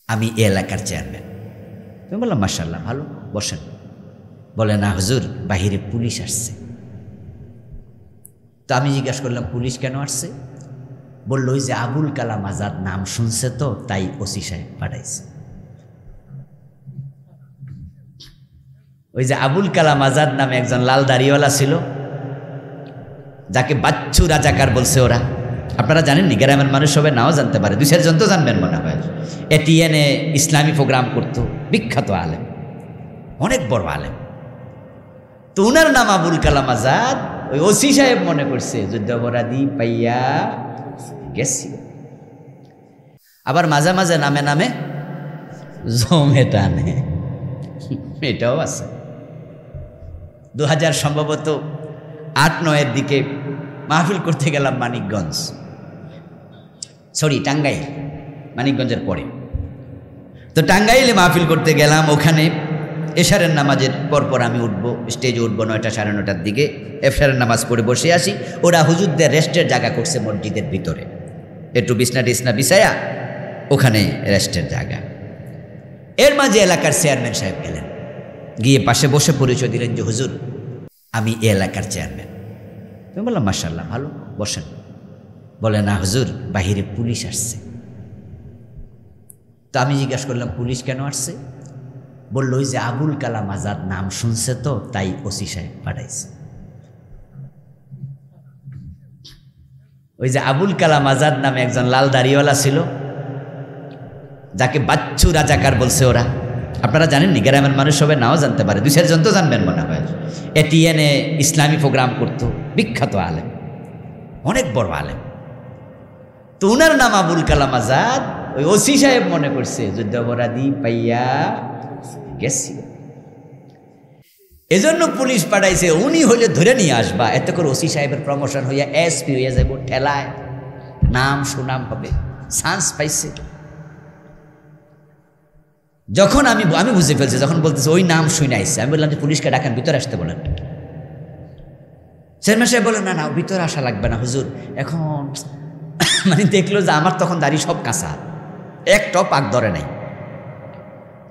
আমি এই এলাকার চেয়ারম্যান। আমি বললাম মাশাআল্লাহ, ভালো, বসেন। বলে না হুজুর, বাহিরে পুলিশ আসছে। তো আমি জিজ্ঞাসা করলাম পুলিশ কেন আসছে? বললো ওই যে আবুল কালাম আজাদ নাম শুনছে তো তাই ওসি সাহেব পাঠাইছে। ওই যে আবুল কালাম আজাদ নামে একজন লাল দাড়িওয়ালা ছিল, যাকে বাচ্চু রাজাকার বলছে ওরা। আপনারা জানেননি, গ্রামের মানুষ সবাই নাও জানতে পারে, 2-4 জন তো জানবেন মনে হয়। এটিএনে ইসলামী প্রোগ্রাম করতো, বিখ্যাত আলেম, অনেক বড় আলেম। তো উনার নাম আবুল কালাম আজাদ। ওই ওসি সাহেব মনে করছে যুদ্ধাপরাধী পাইয়া গেছি। আবার মাঝে মাঝে নামে নামে জমে টানে, এটাও আছে। 2000 সম্ভবত 8-9 দিকে মাহফিল করতে গেলাম মানিকগঞ্জ, টাঙ্গাইল, মানিকগঞ্জের পরে। তো টাঙ্গাইলে মাহফিল করতে গেলাম। ওখানে এশারের নামাজের পরপর আমি উঠবো, স্টেজে উঠবো 9টা 9:30 দিকে। এশারের নামাজ পড়ে বসে আসি। ওরা হুজুরদের রেস্টের জায়গা করছে মসজিদের ভিতরে, একটু বিছনা টিছনা বিছায়া ওখানে রেস্টের জায়গা। এর মাঝে এলাকার চেয়ারম্যান সাহেব গেলেন, গিয়ে পাশে বসে পরিচয় দিলেন যে হুজুর, আমি এই এলাকার চেয়ারম্যান। আমি বললাম মাশাআল্লাহ, ভালো, বসেন। বলে না হুজুর, বাহিরে পুলিশ আসছে। তো আমি জিজ্ঞাসা করলাম পুলিশ কেন আসছে? বললো ওই যে আবুল কালাম আজাদ নাম শুনছে তো তাই ওসি সাহেব পাঠাইছে। ওই যে আবুল কালাম আজাদ নামে একজন লাল দাড়িওয়ালা ছিল, যাকে বাচ্চু রাজাকার বলছে ওরা। আপনারা জানেননি, গ্রামের মানুষ সবাই নাও জানতে পারে, 2-4 জন তো জানবেন মনে হয়। এটিএনে ইসলামী প্রোগ্রাম করতো, বিখ্যাত আলেম, অনেক বড় আলেম। তো উনার নাম আবুল কালাম আজাদ। ওই ওসি সাহেব মনে করছে যুদ্ধাপরাধী পাইয়া গেছি, এজন্য পুলিশ পাঠাইছে। উনি হইলে ধরে নিয়ে আসবা, এত করে ওসি সাহেবের প্রমোশন হইয়া এসপি হইয়া যাব, ঠেলায় নাম সুনাম হবে, চান্স পাইছে। যখন আমি বুঝে ফেলছি, যখন বলতেছে ওই নাম শুনে আইসে, আমি বললাম যে পুলিশকে ডাকেন, ভিতরে আসতে বলেন। চেয়ারম্যান সাহেব বলেন না না, ভিতরে আসা লাগবে না হুজুর, এখন মানে দেখলো যে আমার তখন দাড়ি সব কাঁচা, একটাও পাক ধরে নাই।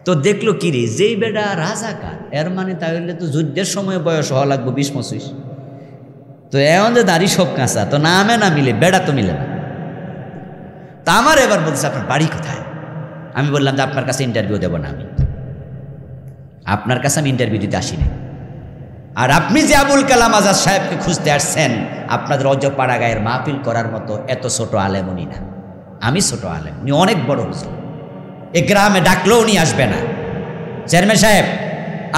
তো দেখলো কি রে, যেই বেটা রাজাকার, এর মানে তাহলে তো যুদ্ধের সময় বয়স হওয়া লাগবে 20-25। তো এমন যে দাড়ি সব কাঁচা, তো নামে না মিলে, বেড়া তো মিলে না। তা আমার এবার বলছে আপনার বাড়ি কোথায়? আমি বললাম যে আপনার কাছে ইন্টারভিউ দেব না, আমি আপনার কাছে আমি ইন্টারভিউ দিতে আসি না। আর আপনি যে আবুল কালাম আজাদ সাহেবকে খুঁজতে আসছেন, আপনাদের অজপাড়া গায়ের মাহফিল করার মতো এত ছোট আলেম উনি না, আমি ছোট আলেম, উনি অনেক বড় হুজুর। এ গ্রামে ডাকলেও উনি আসবে না। চেয়ারম্যান সাহেব,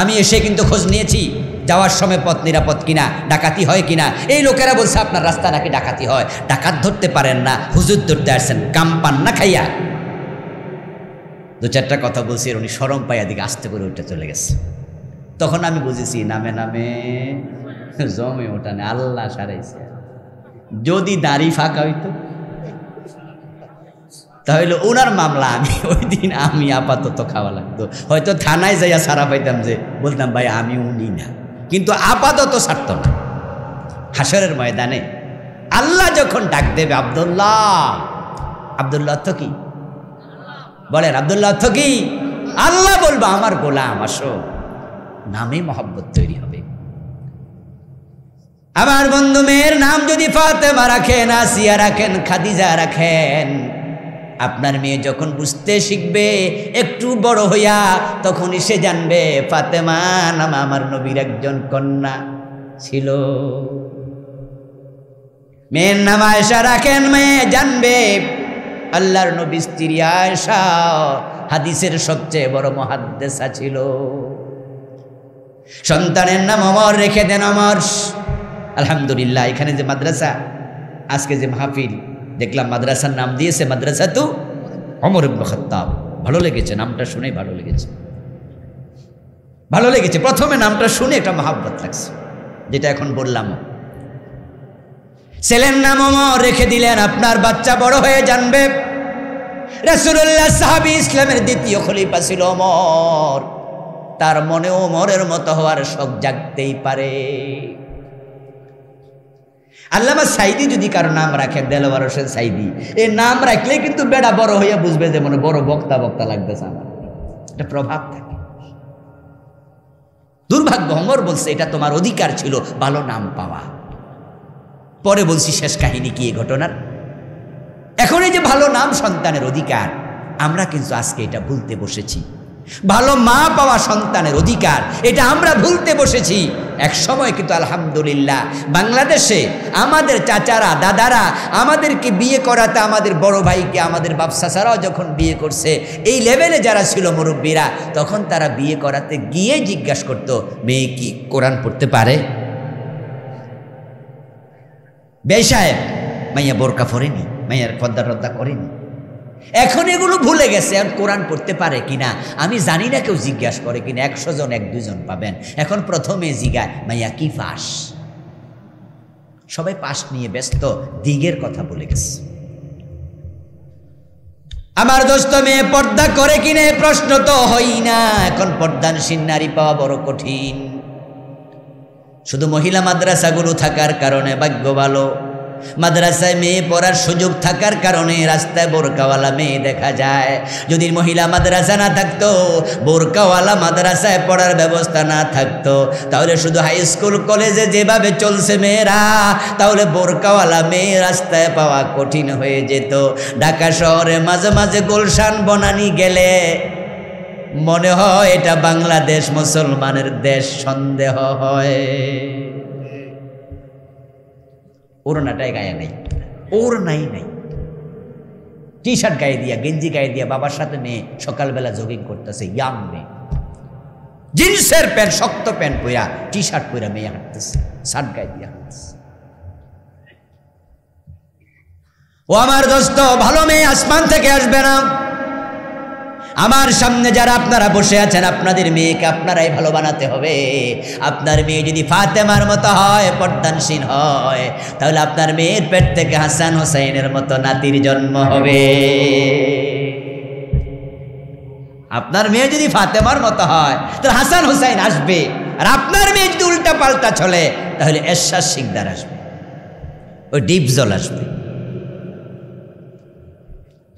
আমি এসে কিন্তু খোঁজ নিয়েছি যাওয়ার সময় পথ নিরাপদ কিনা, ডাকাতি হয় কিনা। এই লোকেরা বলছে আপনার রাস্তা নাকি ডাকাতি হয়, ডাকাত ধরতে পারেন না, হুজুর ধরতে আসছেন, কাম পান না খাইয়া। 2-4টা কথা বলছি, উনি শরম পাইয়া দিকে আস্তে করে উঠে চলে গেছে। তখন আমি বুঝেছি নামে নামে জমে ওঠানে আল্লাহ সারাইছে। যদি দাড়ি ফাঁকা হইতো তাহলে ওনার মামলা আমি ওই দিন আমি আপাতত খাওয়া লাগতো, হয়তো থানায় যাইয়া সারা পাইতাম, যে বলতাম ভাই আমি উনি না, কিন্তু আপাতত ছাড়তো না। হাসরের ময়দানে আল্লাহ যখন ডাক দেবে, আব্দুল্লাহ, আব্দুল্লাহ অর্থ কি বলেন? আব্দুল্লাহ অর্থ কি? আল্লাহ বলবো আমার গোলাম আসো, নামে মহব্বত তৈরি হবে। আমার বন্ধু মেয়ের নাম যদি ফাতেমা রাখেন, আসিয়া রাখেন, খাদিজা রাখেন, আপনার মেয়ে যখন বুঝতে শিখবে একটু বড় হইয়া, তখনই সে জানবে ফাতেমা নাম আমার নবীর একজন কন্যা ছিল। মেয়ের নাম আয়েশা রাখেন, মেয়ে জানবে আল্লাহর নবী স্ত্রী আয়েশা হাদিসের সবচেয়ে বড় মুহাদ্দিসা ছিল। সন্তানের নাম ওমর রেখে দেন, ওমর। আলহামদুলিল্লাহ, এখানে যে মাদ্রাসা, আজকে যে মাহফিল দেখলাম, মাদ্রাসার নাম দিয়েছে মাদ্রাসাতু ওমর ইবনে খাত্তাব। ভালো লেগেছে, নামটা শুনে ভালো লেগেছে, ভালো লেগেছে। প্রথমে নামটা শুনে একটা মহব্বত লাগছে, যেটা এখন বললাম। ছেলের নাম ওমর রেখে দিলেন, আপনার বাচ্চা বড় হয়ে জানবে রাসূলুল্লাহ সাহাবী, ইসলামের দ্বিতীয় খলিফা ছিল ওমর। তার মনে ওমরের মতো হওয়ার শখ জাগতেই পারে। আল্লামা সাইদি যদি কারো নাম রাখেন, দেলোয়ার হোসেন সাইদি, এই নাম রাখলে কিন্তু বেড়া বড় হইয়া বুঝবে যে মনে বড় বক্তা বক্তা লাগতেছে আমার, এটা প্রভাব থাকে। দুর্ভাগ্য, ওমর বলছে এটা তোমার অধিকার ছিল ভালো নাম পাওয়া। পরে বলছি শেষ কাহিনী কি এই ঘটনার। এখন এই যে ভালো নাম সন্তানের অধিকার, আমরা কিন্তু আজকে এটা ভুলতে বসেছি। ভালো মা পাওয়া সন্তানের অধিকার, এটা আমরা ভুলতে বসেছি। এক সময় কিন্তু আলহামদুলিল্লাহ বাংলাদেশে আমাদের চাচারা দাদারা আমাদেরকে বিয়ে করাতে, আমাদের বড় ভাইকে আমাদের বাপ চাচারাও যখন বিয়ে করছে, এই লেভেলে যারা ছিল মুরব্বীরা, তখন তারা বিয়ে করাতে গিয়ে জিজ্ঞাসা করতো মেয়ে কি কোরআন পড়তে পারে? বে সাহেব মাইয়া বোরকা পরেনি, মাইয়ার পর্দা টর্দা করেনি। এখন এগুলো ভুলে গেছে। এখন কোরআন পড়তে পারে কিনা আমি জানি না, কেউ জিজ্ঞাসা করে কিনা, 100 জন 1-2 জন পাবেন। এখন প্রথমে জিগায় মাইয়া কি পাস? সবাই পাস নিয়ে ব্যস্ত, দিগের কথা বলে গেছে। আমার দোস্ত মেয়ে পর্দা করে কিনা প্রশ্ন তো হই না। এখন পর্দানশীল নারী পাওয়া বড় কঠিন। শুধু মহিলা মাদ্রাসাগুলো থাকার কারণে ভাগ্য ভালো, মাদ্রাসায় মেয়ে পড়ার সুযোগ থাকার কারণে রাস্তায় বোরকাওয়ালা মেয়ে দেখা যায়। যদি মহিলা মাদ্রাসা না থাকতো, বোরকাওয়ালা মাদ্রাসায় পড়ার ব্যবস্থা না থাকতো, তাহলে শুধু হাই স্কুল কলেজে যেভাবে চলছে মেয়েরা, তাহলে বোরকাওয়ালা মেয়ে রাস্তায় পাওয়া কঠিন হয়ে যেত। ঢাকা শহরে মাঝে মাঝে গুলশান বনানী গেলে মনে হয় এটা বাংলাদেশ মুসলমানের দেশ, সন্দেহ হয়। ওড়নাটাই গায়ে নাই, ওড়নাই নাই, টি শার্ট গায়ে দিয়া, গেঞ্জি গায়ে দিয়া বাবার সাথে মেয়ে সকালবেলা জগিং করতেছে। ইয়াং মেয়ে, জিন্সের প্যান্ট, শক্ত প্যান্ট পরা, টি শার্ট পরা মেয়ে হাঁটতেছে, শার্ট গায়ে দিয়া হাঁটতেছে। ও আমার দোস্ত, ভালো মেয়ে আসমান থেকে আসবে না। আমার সামনে যারা আপনারা বসে আছেন, আপনাদের মেয়েকে আপনারাই ভালো বানাতে হবে। আপনার মেয়ে যদি ফাতেমার মতো হয়, পর্দানশীল হয়, তাহলে আপনার মেয়ের পেট থেকে হাসান হোসাইনের মতো নাতির জন্ম হবে। আপনার মেয়ে যদি ফাতেমার মতো হয়, তাহলে হাসান হোসাইন আসবে। আর আপনার মেয়ে যদি উল্টা পাল্টা চলে, তাহলে এরশাদ শিকদার আসবে, ওই ডিপজল আসবে,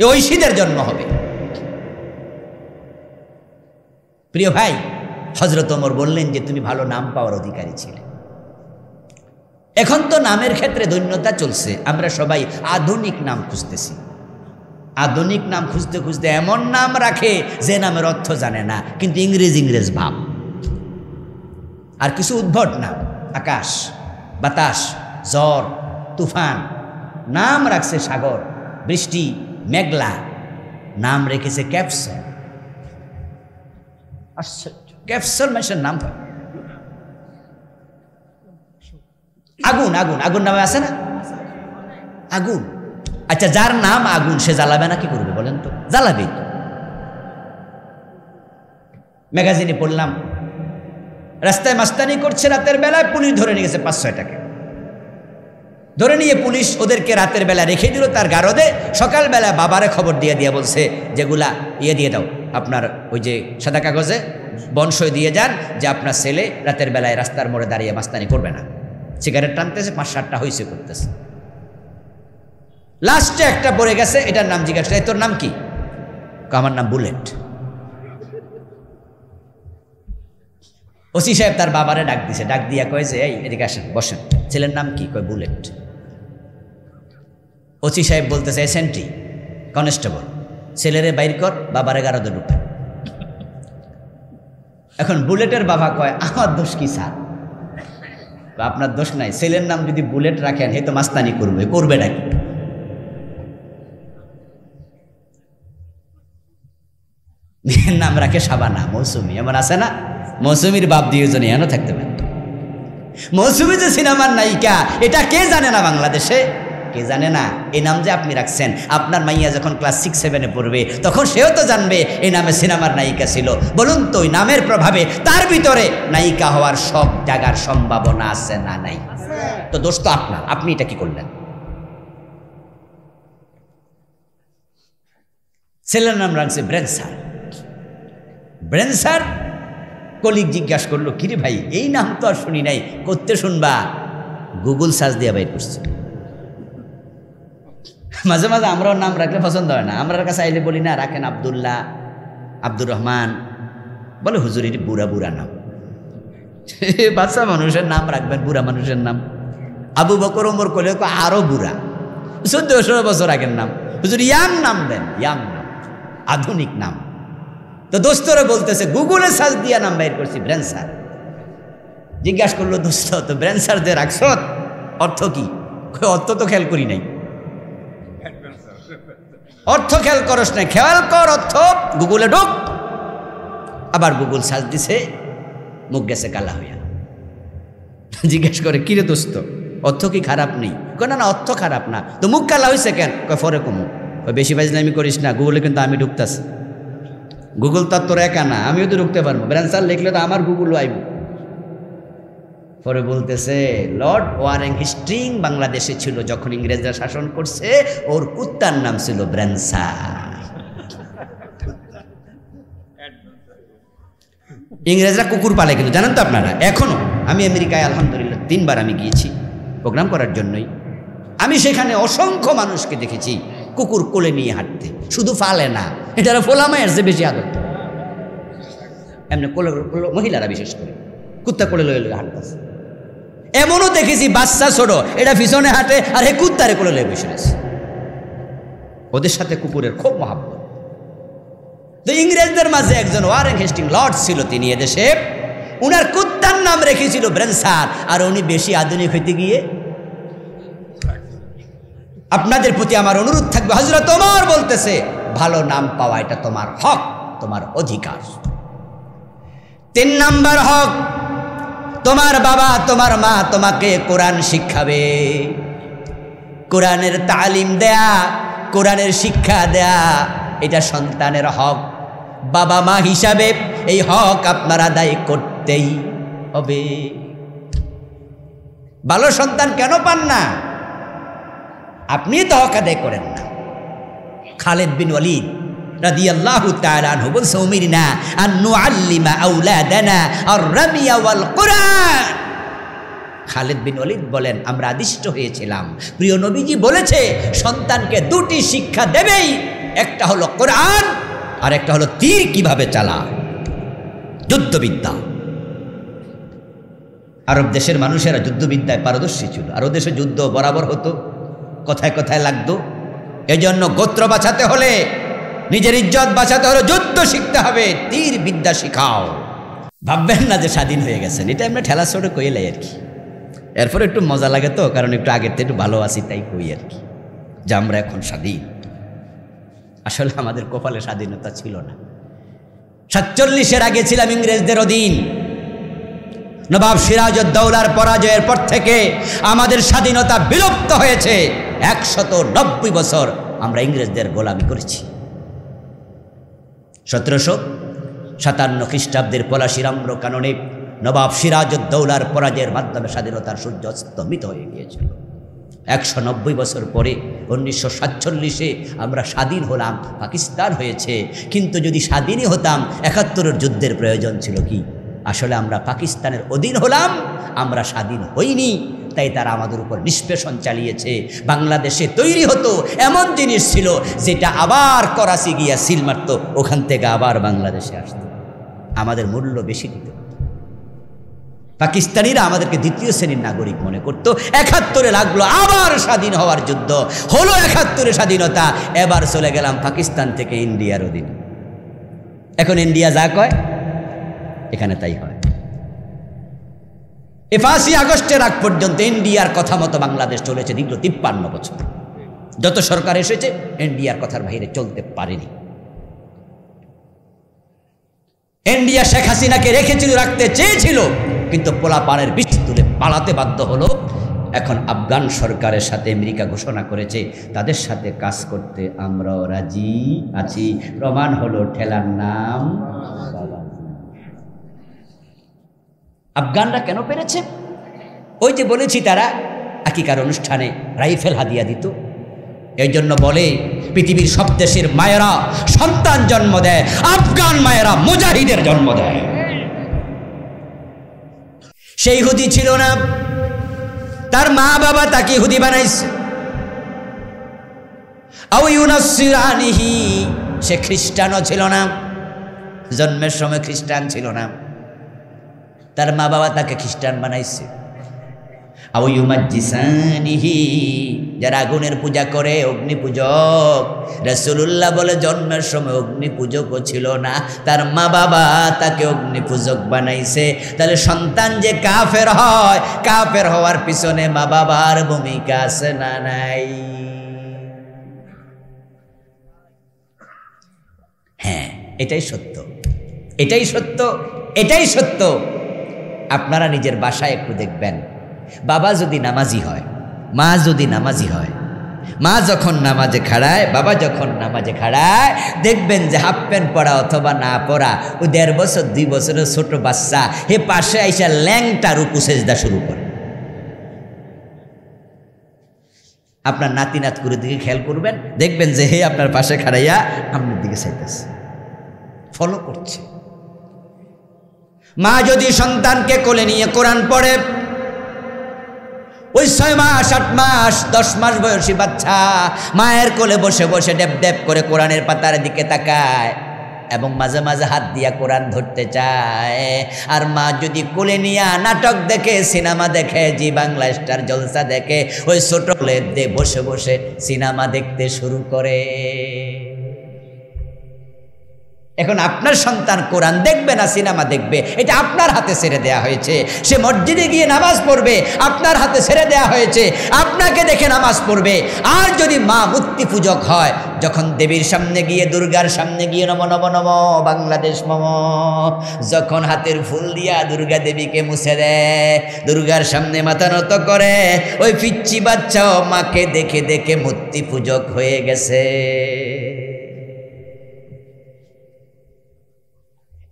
ঐশীদের জন্ম হবে। প্রিয় ভাই, হযরত ওমর বললেন যে তুমি ভালো নাম পাওয়ার অধিকারী ছিলে। এখন তো নামের ক্ষেত্রে দৈন্যতা চলছে, আমরা সবাই আধুনিক নাম খুঁজতেছি। আধুনিক নাম খুঁজতে খুঁজতে এমন নাম রাখে যে নামের অর্থ জানে না, কিন্তু ইংরেজ ভাব। আর কিছু উদ্ভট নাম, আকাশ, বাতাস, ঝড়, তুফান, নাম রাখছে সাগর, বৃষ্টি, মেঘলা, নাম রেখেছে ক্যাপসন। ক্যাপসুল মেশিনের নাম হয় আগুন। আগুন, আগুন নামে আছে না আগুন? আচ্ছা, যার নাম আগুন সে জ্বালাবে না, কি করবে বলেন তো? জ্বালাবে তো। ম্যাগাজিনে পড়লাম, রাস্তায় মাস্তানি করছে রাতের বেলায়, পুলিশ ধরে নিয়ে গেছে 500 টাকা। ধরে নিয়ে পুলিশ ওদেরকে রাতের বেলা রেখে দিল তার গারদে। সকালবেলা বাবারে খবর দিয়ে বলছে, যেগুলা দিয়ে দাও, আপনার ওই যে সাদা কাগজে বনসই দিয়ে যান যে আপনার ছেলে রাতের বেলায় রাস্তার মোড়ে দাঁড়িয়ে মাস্তানি করবে না, সিগারেট টানতেছে, 5-7টা হইছে করতেছে। লাস্টে একটা পড়ে গেছে, এটার নাম জিজ্ঞাসা, তোর নাম কি? আমার নাম বুলেট। ওসি সাহেব তার বাবারে ডাক দিছে, ডাক দিয়া কয়েছে, এই এদিকে আসেন, বসেন, ছেলের নাম কি? কয় বুলেট। ওসি সাহেব বলতেছে, সেন্ট্রি, কনস্টেবল, ছেলেরে বাইর কর, বাবারে গারদে ঢুকে। এখন বুলেটের বাবা কয়, আমার দোষ কি স্যার? আপনার দোষ নাই, ছেলের নাম যদি বুলেট রাখেন হে তো মাস্তানি করবে নাকি? নাম রাখে সাবানা, মৌসুমি, এমন আছে না? মৌসুমীর বাপ দুইজনে এনে থাকতে পারে। মৌসুমী যে সিনেমার নায়িকা, এটা কে জানে না বাংলাদেশে? কে জানে না? এই নাম যে আপনি রাখছেন, আপনার মাইয়া যখন ক্লাস 6-7-এ পড়বে, তখন সেও তো জানবে এই নামে সিনেমার নায়িকা ছিল। বলুন তো, ওই নামের প্রভাবে তার ভিতরে নায়িকা হওয়ার সব জায়গার সম্ভাবনা আছে না নাই? তো দোষ তো আপনার, আপনি এটা কি করলেন? ছেলের নাম রাখছে ব্রেনসার। ব্রেনসার। কলিগ জিজ্ঞাসা করলো, কিরে ভাই, এই নাম তো আর শুনি নাই, করতে শুনবা? গুগল সার্চ দিয়ে বাইর করছে। মাঝে মাঝে আমরাও নাম রাখলে পছন্দ হয় না, আমরা কাছে আইলে বলি না রাখেন আব্দুল্লাহ, আব্দুর রহমান, বলে হুজুর এটি বুড়া বুড়া নাম। বাচ্চা মানুষের নাম রাখবেন বুড়া মানুষের নাম? আবু বকর ওমর করলে আরো বুড়া, 14-16 বছর আগের নাম। হুজুর ইয়াং নাম দেন, ইয়াং নাম, আধুনিক নাম। তো দোস্তরা বলতেছে গুগলে সার্চ দিয়া নাম বাইর করছি ব্রেনসার। জিজ্ঞাসা করলো দোস্ত তো ব্রেনসার দিয়ে রাখছ অর্থ কি? অর্থ তো খেয়াল করি নাই। অর্থ খেয়াল করস নাই, খেয়াল কর অর্থ। গুগলে ঢোক। আবার গুগল সার্চ দিছে, মুখ গেছে কালা হইয়া। জিজ্ঞেস করে কিরে দোস্ত অর্থ কি খারাপ নেই? না না অর্থ খারাপ না, তো মুখ কালা হয়েছে কেন? ফরে কমু। বেশি বাজলামি করিস না, গুগলে কিন্তু আমি ঢুকতাছি। গুগল তো তোর একা না, আমিও তো ঢুকতে পারবো। ব্রেনসার লিখলে তো আমার গুগলও আইব। পরে বলতেছে লর্ড ওয়ারেন হেস্টিং বাংলাদেশে ছিল যখন ইংরেজরা শাসন করছে, ওর কুত্তার নাম ছিল ব্রেনসার। ইংরেজরা কুকুর পালে কিন্তু, জানেন তো আপনারা? এখনো আমি আমেরিকায় আলহামদুলিল্লাহ 3 বার আমি গিয়েছি প্রোগ্রাম করার জন্যই। আমি সেখানে অসংখ্য মানুষকে দেখেছি কুকুর কোলে নিয়ে হাঁটতে। শুধু ফালে না, এটা ফোলামায়ের যে বেশি আদর। এমনি কোলে মহিলারা বিশেষ করে কুত্তা কোলে লয়ে লয়ে হাঁটতেছে। এমনও দেখেছি বাচ্চা ছোট, এটা পিছনে হাঁটে আর হে কুত্তারে কোলে লয়ে বসে রয়েছে। ওদের সাথে কুকুরের খুব মহাব্বত। তো ইংরেজদের মাঝে একজন ওয়ারেন হেস্টিং লর্ড ছিল, তিনি এদেশে। উনার কুত্তার নাম রেখেছিল ব্রেনসার। আর উনি বেশি আধুনিক হইতে গিয়ে, আপনাদের প্রতি আমার অনুরোধ থাকবে, হযরত ওমর বলতেছে ভালো নাম পাওয়া এটা তোমার হক, তোমার অধিকার। 3 নাম্বার হক, তোমার বাবা তোমার মা তোমাকে কোরআন শিখাবে, কোরআনের তালিম দেয়া, কোরআনের শিক্ষা দেয়া, এটা সন্তানের হক। বাবা মা হিসাবে এই হক আপনার আদায় করতেই হবে। ভালো সন্তান কেন পান না? আপনি তো হক আদায় করেন না। খালিদ বিন ওয়ালিদ রাদিয়াল্লাহু তাআলা আনহু বলছে উমিরনা আন নুআল্লিমা আওলাদানা আর-রামিয়া ওয়াল কুরআন। খালিদ বিন ওয়ালিদ বলেন আমরা আদিষ্ট হয়েছিলাম, প্রিয় নবীজি বলেছে সন্তানকে 2টি শিক্ষা দেবেই, একটা হলো কোরআন আর একটা হলো তীর কিভাবে চালায়, যুদ্ধবিদ্যা। আরব দেশের মানুষেরা যুদ্ধবিদ্যায় পারদর্শী ছিল, আর ওদের দেশে যুদ্ধ বরাবর হতো, কথায় কথায় লাগতো। এজন্য গোত্র বাঁচাতে হলে, নিজের ইজ্জত বাঁচাতে হলে যুদ্ধ শিখতে হবে, তীর বিদ্যা শিখাও। ভাববেন না যে স্বাধীন হয়ে গেছেন, এটা আমরা ঠেলা ছোট কইলাই আর কি। এরপর একটু মজা লাগে তো, কারণ একটু আগের থেকে একটু ভালো আছি তাই কই আর কি, যে আমরা এখন স্বাধীন। আসলে আমাদের কপালে স্বাধীনতা ছিল না। 47-এর আগে ছিলাম ইংরেজদের অধীন। নবাব সিরাজউদ্দৌলার পরাজয়ের পর থেকে আমাদের স্বাধীনতা বিলুপ্ত হয়েছে। 190 বছর আমরা ইংরেজদের গোলামি করেছি। 1757 খ্রিস্টাব্দের পলাশির আম্রকাননে নবাব সিরাজউদ্দৌলার পরাজয়ের মাধ্যমে স্বাধীনতার সূর্য অস্তমিত হয়ে গিয়েছিল। 190 বছর পরে 1947-এ আমরা স্বাধীন হলাম, পাকিস্তান হয়েছে। কিন্তু যদি স্বাধীনই হতাম, 71-এর যুদ্ধের প্রয়োজন ছিল কি? আসলে আমরা পাকিস্তানের অধীন হলাম, আমরা স্বাধীন হইনি। তাই তারা আমাদের উপর নিষ্পেষণ চালিয়েছে। বাংলাদেশে তৈরি হতো এমন জিনিস ছিল যেটা আবার করাচি গিয়া সিল মারত, ওখান থেকে আবার বাংলাদেশে আসতো। আমাদের মূল্য বেশি দিত। পাকিস্তানিরা আমাদেরকে 2য় শ্রেণীর নাগরিক মনে করত। 71-এ লাগলো আবার স্বাধীন হওয়ার যুদ্ধ, হলো 71-এ স্বাধীনতা। এবার চলে গেলাম পাকিস্তান থেকে ইন্ডিয়ার অধীন। এখন ইন্ডিয়া যা কয় এখানে তাই হয়। 5ই আগস্টের আগ পর্যন্ত ইন্ডিয়ার কথা মতো বাংলাদেশ চলেছে দীর্ঘ 53 বছর। যত সরকার এসেছে ইন্ডিয়ার কথার বাইরে চলতে পারেনি। ইন্ডিয়া শেখ হাসিনাকে রেখেছিল, রাখতে চেয়েছিল, কিন্তু পোলাপানের বিষ তুলে পালাতে বাধ্য হলো। এখন আফগান সরকারের সাথে আমেরিকা ঘোষণা করেছে তাদের সাথে কাজ করতে আমরাও রাজি আছি। প্রমাণ হলো ঠেলার নাম আফগানরা কেন পেরেছে? ওই যে বলেছি তারা আকিকার অনুষ্ঠানে রাইফেল হাদিয়া দিত। এই জন্য বলে পৃথিবীর সব দেশের মায়েরা সন্তান জন্ম দেয়, আফগান মায়েরা মুজাহিদের জন্ম দেয়। সেই ইহুদি ছিল না, তার মা বাবা তাকে ইহুদি বানাইছে, আও ইউনাসসিরানিহি, সে খ্রিস্টানও ছিল না, জন্মের সময় খ্রিস্টান ছিল না, তার মা বাবা তাকে খ্রিস্টান বানাইছে। আও ইউমাজ্জিসানিহি, যারা আগুনের পূজা করে, অগ্নি পূজক। রাসূলুল্লাহ বলে জন্মের সময় অগ্নি পূজকও ছিল না, তার মা বাবা তাকে অগ্নি পূজক বানাইছে। তাহলে সন্তান যে কাফের হয়, কাফের হওয়ার পিছনে মা বাবার ভূমিকা আছে না নাই? হ্যাঁ, এটাই সত্য, এটাই সত্য, এটাই সত্য। আপনারা নিজের বাসায় একটু দেখবেন, বাবা যদি নামাজি হয়, মা যদি নামাজি হয়, মা যখন নামাজে খাড়ায়, বাবা যখন নামাজে খাড়ায়, দেখবেন যে হাফ প্যান্ট পরা অথবা না পরা ও 1.5 বছর 2 বছরের ছোট বাচ্চা হে পাশে আইসা ল্যাংটা রুকু সেজদা শুরু করে। আপনার নাতি নাত করে দিকে খেয়াল করবেন, দেখবেন যে হে আপনার পাশে খাড়াইয়া আপনার দিকে চাইতেছে, ফলো করছে। মা যদি সন্তানকে কোলে নিয়ে কোরআন পড়ে, ওই 6 মাস 8 মাস 10 মাস বয়সী বাচ্চা মায়ের কোলে বসে বসে ডেপ ডেপ করে কোরআনের পাতার দিকে তাকায় এবং মাঝে মাঝে হাত দিয়া কোরআন ধরতে চায়। আর মা যদি কোলে নিয়ে নাটক দেখে, সিনেমা দেখে, জি বাংলা স্টার জলসা দেখে, ওই ছোট কোলে দিয়ে বসে বসে সিনেমা দেখতে শুরু করে। এখন আপনার সন্তান কোরআন দেখবে না সিনেমা দেখবে, এটা আপনার হাতে ছেড়ে দেয়া হয়েছে। সে মসজিদে গিয়ে নামাজ পড়বে, আপনার হাতে ছেড়ে দেয়া হয়েছে, আপনাকে দেখে নামাজ পড়বে। আর যদি মা মূর্তি পূজক হয়, যখন দেবীর সামনে গিয়ে, দুর্গার সামনে গিয়ে নম নম নম বাংলাদেশ মম, যখন হাতের ফুল দিয়া দুর্গা দেবীকে মুছে দেয়, দুর্গার সামনে মাথা নত করে, ওই পিচ্চি বাচ্চাও মাকে দেখে দেখে মূর্তি পূজক হয়ে গেছে।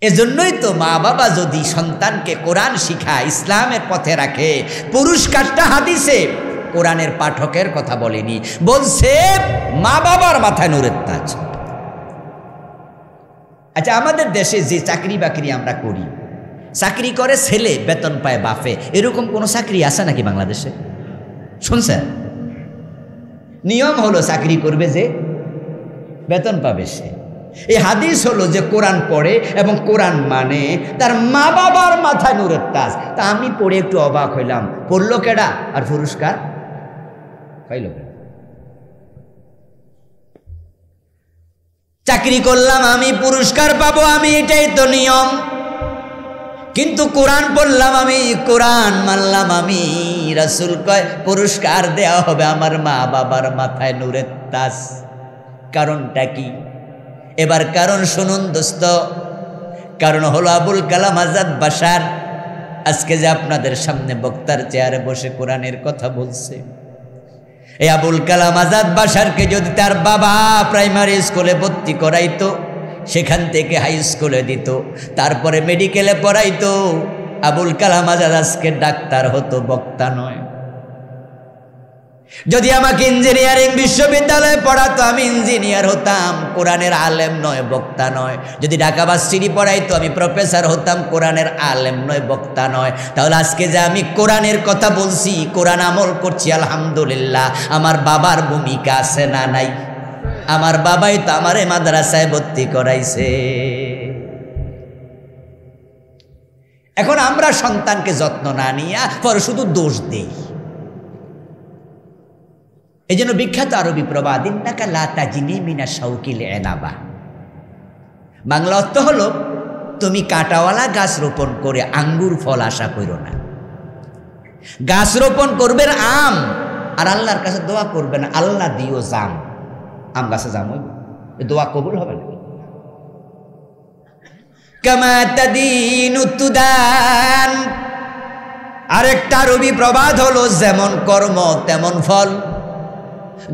এজন্যই তো মা বাবা যদি সন্তানকে কোরআন শিখায়, ইসলামের পথে রাখে, পুরস্কারটা হাদিসে কোরআনের পাঠকের কথা বলেনি, বলছে মা বাবার মাথায় নূরের তাজ। আচ্ছা, আমাদের দেশে যে চাকরি বাকরি আমরা করি, চাকরি করে ছেলে, বেতন পায় বাপে, এরকম কোনো চাকরি আছে নাকি বাংলাদেশে? শুনছেন? নিয়ম হলো চাকরি করবে যে, বেতন পাবে সে। এই হাদিস হলো যে কোরআন পড়ে এবং কোরআন মানে, তার মা বাবার মাথায় নূরের তাজ। তা আমি পড়ে একটু অবাক হইলাম, পড়লো কেডা আর পুরস্কার পাইল? চাকরি করলাম আমি, পুরস্কার পাবো আমি, এটাই তো নিয়ম। কিন্তু কোরআন পড়লাম আমি, কোরআন মানলাম আমি, রাসূল কয় পুরস্কার দেয়া হবে আমার মা বাবার মাথায় নূরের তাজ। কারণটা কি? এবার কারণ শুনুন দোস্ত। কারণ হলো আবুল কালাম আজাদ বাশার আজকে যে আপনাদের সামনে বক্তার চেয়ারে বসে কোরআনের কথা বলছে, এই আবুল কালাম আজাদ বাশারকে যদি তার বাবা প্রাইমারি স্কুলে ভর্তি করাইতো, সেখান থেকে হাই স্কুলে দিত, তারপরে মেডিকেলে পড়াইতো, আবুল কালাম আজাদ আজকে ডাক্তার হতো, বক্তা নয়। যদি আমাকে ইঞ্জিনিয়ারিং বিশ্ববিদ্যালয়ে পড়াতো, আমি ইঞ্জিনিয়ার হতাম, কোরআনের আলেম নয়, বক্তা নয়। যদি ঢাকা ভার্সিটি পড়াইতো, আমি প্রফেসর হতাম, কোরআনের আলেম নয়, বক্তা নয়। তাহলে আজকে যে আমি কোরআনের কথা বলছি, কোরআন আমল করছি, আলহামদুলিল্লাহ, আমার বাবার ভূমিকা আছে না নাই? আমার বাবাই তো আমারে মাদ্রাসায় ভর্তি করাইছে। এখন আমরা সন্তানকে যত্ন না নিয়ে পরে শুধু দোষ দেই। এই জন্য বিখ্যাত আরবি প্রবাদ, ইন্নাকা লা তাজনি মিনা শাউকিল এনাবা, বাংলা অর্থ হলো তুমি কাঁটাওয়ালা গাছ রোপণ করে আঙ্গুর ফল আশা করো না। গাছ রোপণ করবেন আম, আর আল্লাহর কাছে দোয়া করবেন আল্লাহ দিও জাম। আম গাছে জাম হইব, দোয়া কবুল হবে না। কামা তাদিনু তুদান, আরেকটা আরবি প্রবাদ হলো যেমন কর্ম তেমন ফল।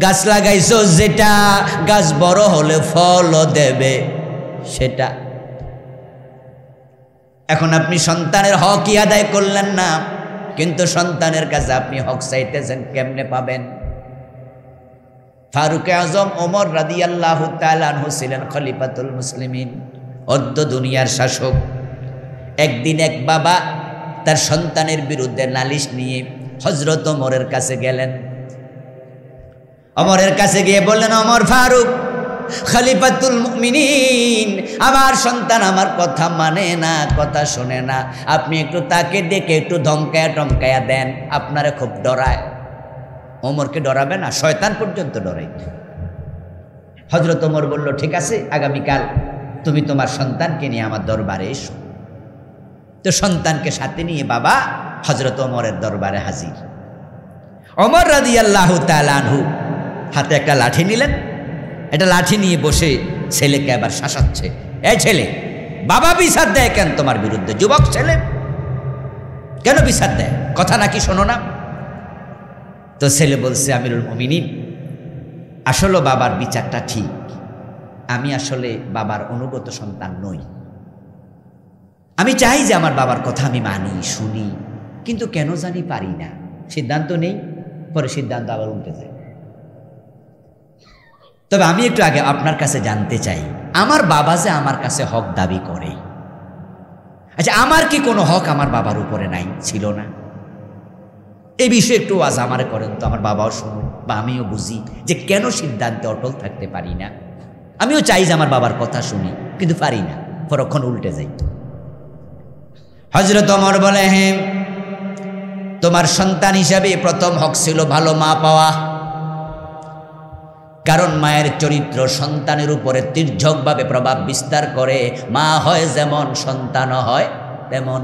গাছ লাগাইছো যেটা, গাছ বড় হলে ফলও দেবে সেটা। এখন আপনি সন্তানের হকই আদায় করলেন না, কিন্তু সন্তানের কাছে আপনি হক চাইতেছেন, কেমনে পাবেন? ফারুক আজম ওমর রাদিয়াল্লাহু তাআলা আনহু ছিলেন খলিফাতুল মুসলিমিন, অর্ধ দুনিয়ার শাসক। একদিন এক বাবা তার সন্তানের বিরুদ্ধে নালিশ নিয়ে হযরত ওমরের কাছে গেলেন। ওমরের কাছে গিয়ে বললেন, ওমর ফারুক খলিফাতুল মুমিনিন, আমার সন্তান আমার কথা মানে না, কথা শোনে না, আপনি একটু তাকে ডেকে একটু ধমকায়া টমকায়া দেন, আপনারে খুব ডরায়। ওমরকে ডরাবে না, শয়তান পর্যন্ত ডরাইত। হযরত ওমর বলল, ঠিক আছে, আগামীকাল তুমি তোমার সন্তানকে নিয়ে আমার দরবারে এসো। তো সন্তানকে সাথে নিয়ে বাবা হযরত ওমরের দরবারে হাজির। ওমর রাদিয়াল্লাহু তাআলা আনহু হাতে একটা লাঠি নিলেন। এটা লাঠি নিয়ে বসে ছেলেকে আবার শাসাচ্ছে, এই ছেলে, বাবা বিচার দেয় কেন তোমার বিরুদ্ধে? যুবক ছেলে, কেন বিচার দেয়? কথা নাকি শোনো না? তো ছেলে বলছে, আমিরুল মুমিনিন, আসলে বাবার বিচারটা ঠিক, আমি আসলে বাবার অনুগত সন্তান নই। আমি চাই যে আমার বাবার কথা আমি মানি শুনি, কিন্তু কেন জানি পারি না। সিদ্ধান্ত নেই, পরে সিদ্ধান্ত আবার উল্টে যায়। তবে আমি একটু আগে আপনার কাছে জানতে চাই, আমার বাবা যে আমার কাছে হক দাবি করে, আচ্ছা আমার কি কোনো হক আমার বাবার উপরে নাই, ছিল না? এই বিষয়ে একটু আজ আমারে করেন তো, আমার বাবাও শুনুন বা আমিও বুঝি যে কেন সিদ্ধান্তে অটল থাকতে পারি না। আমিও চাই যে আমার বাবার কথা শুনি, কিন্তু পারি না, পরক্ষণ উল্টে যাই। হযরত ওমর বলে, হ্যাঁ, তোমার সন্তান হিসাবে প্রথম হক ছিল ভালো মা পাওয়া, কারণ মায়ের চরিত্র সন্তানের উপরে তির্যকভাবে প্রভাব বিস্তার করে। মা হয় যেমন, সন্তানও হয় তেমন।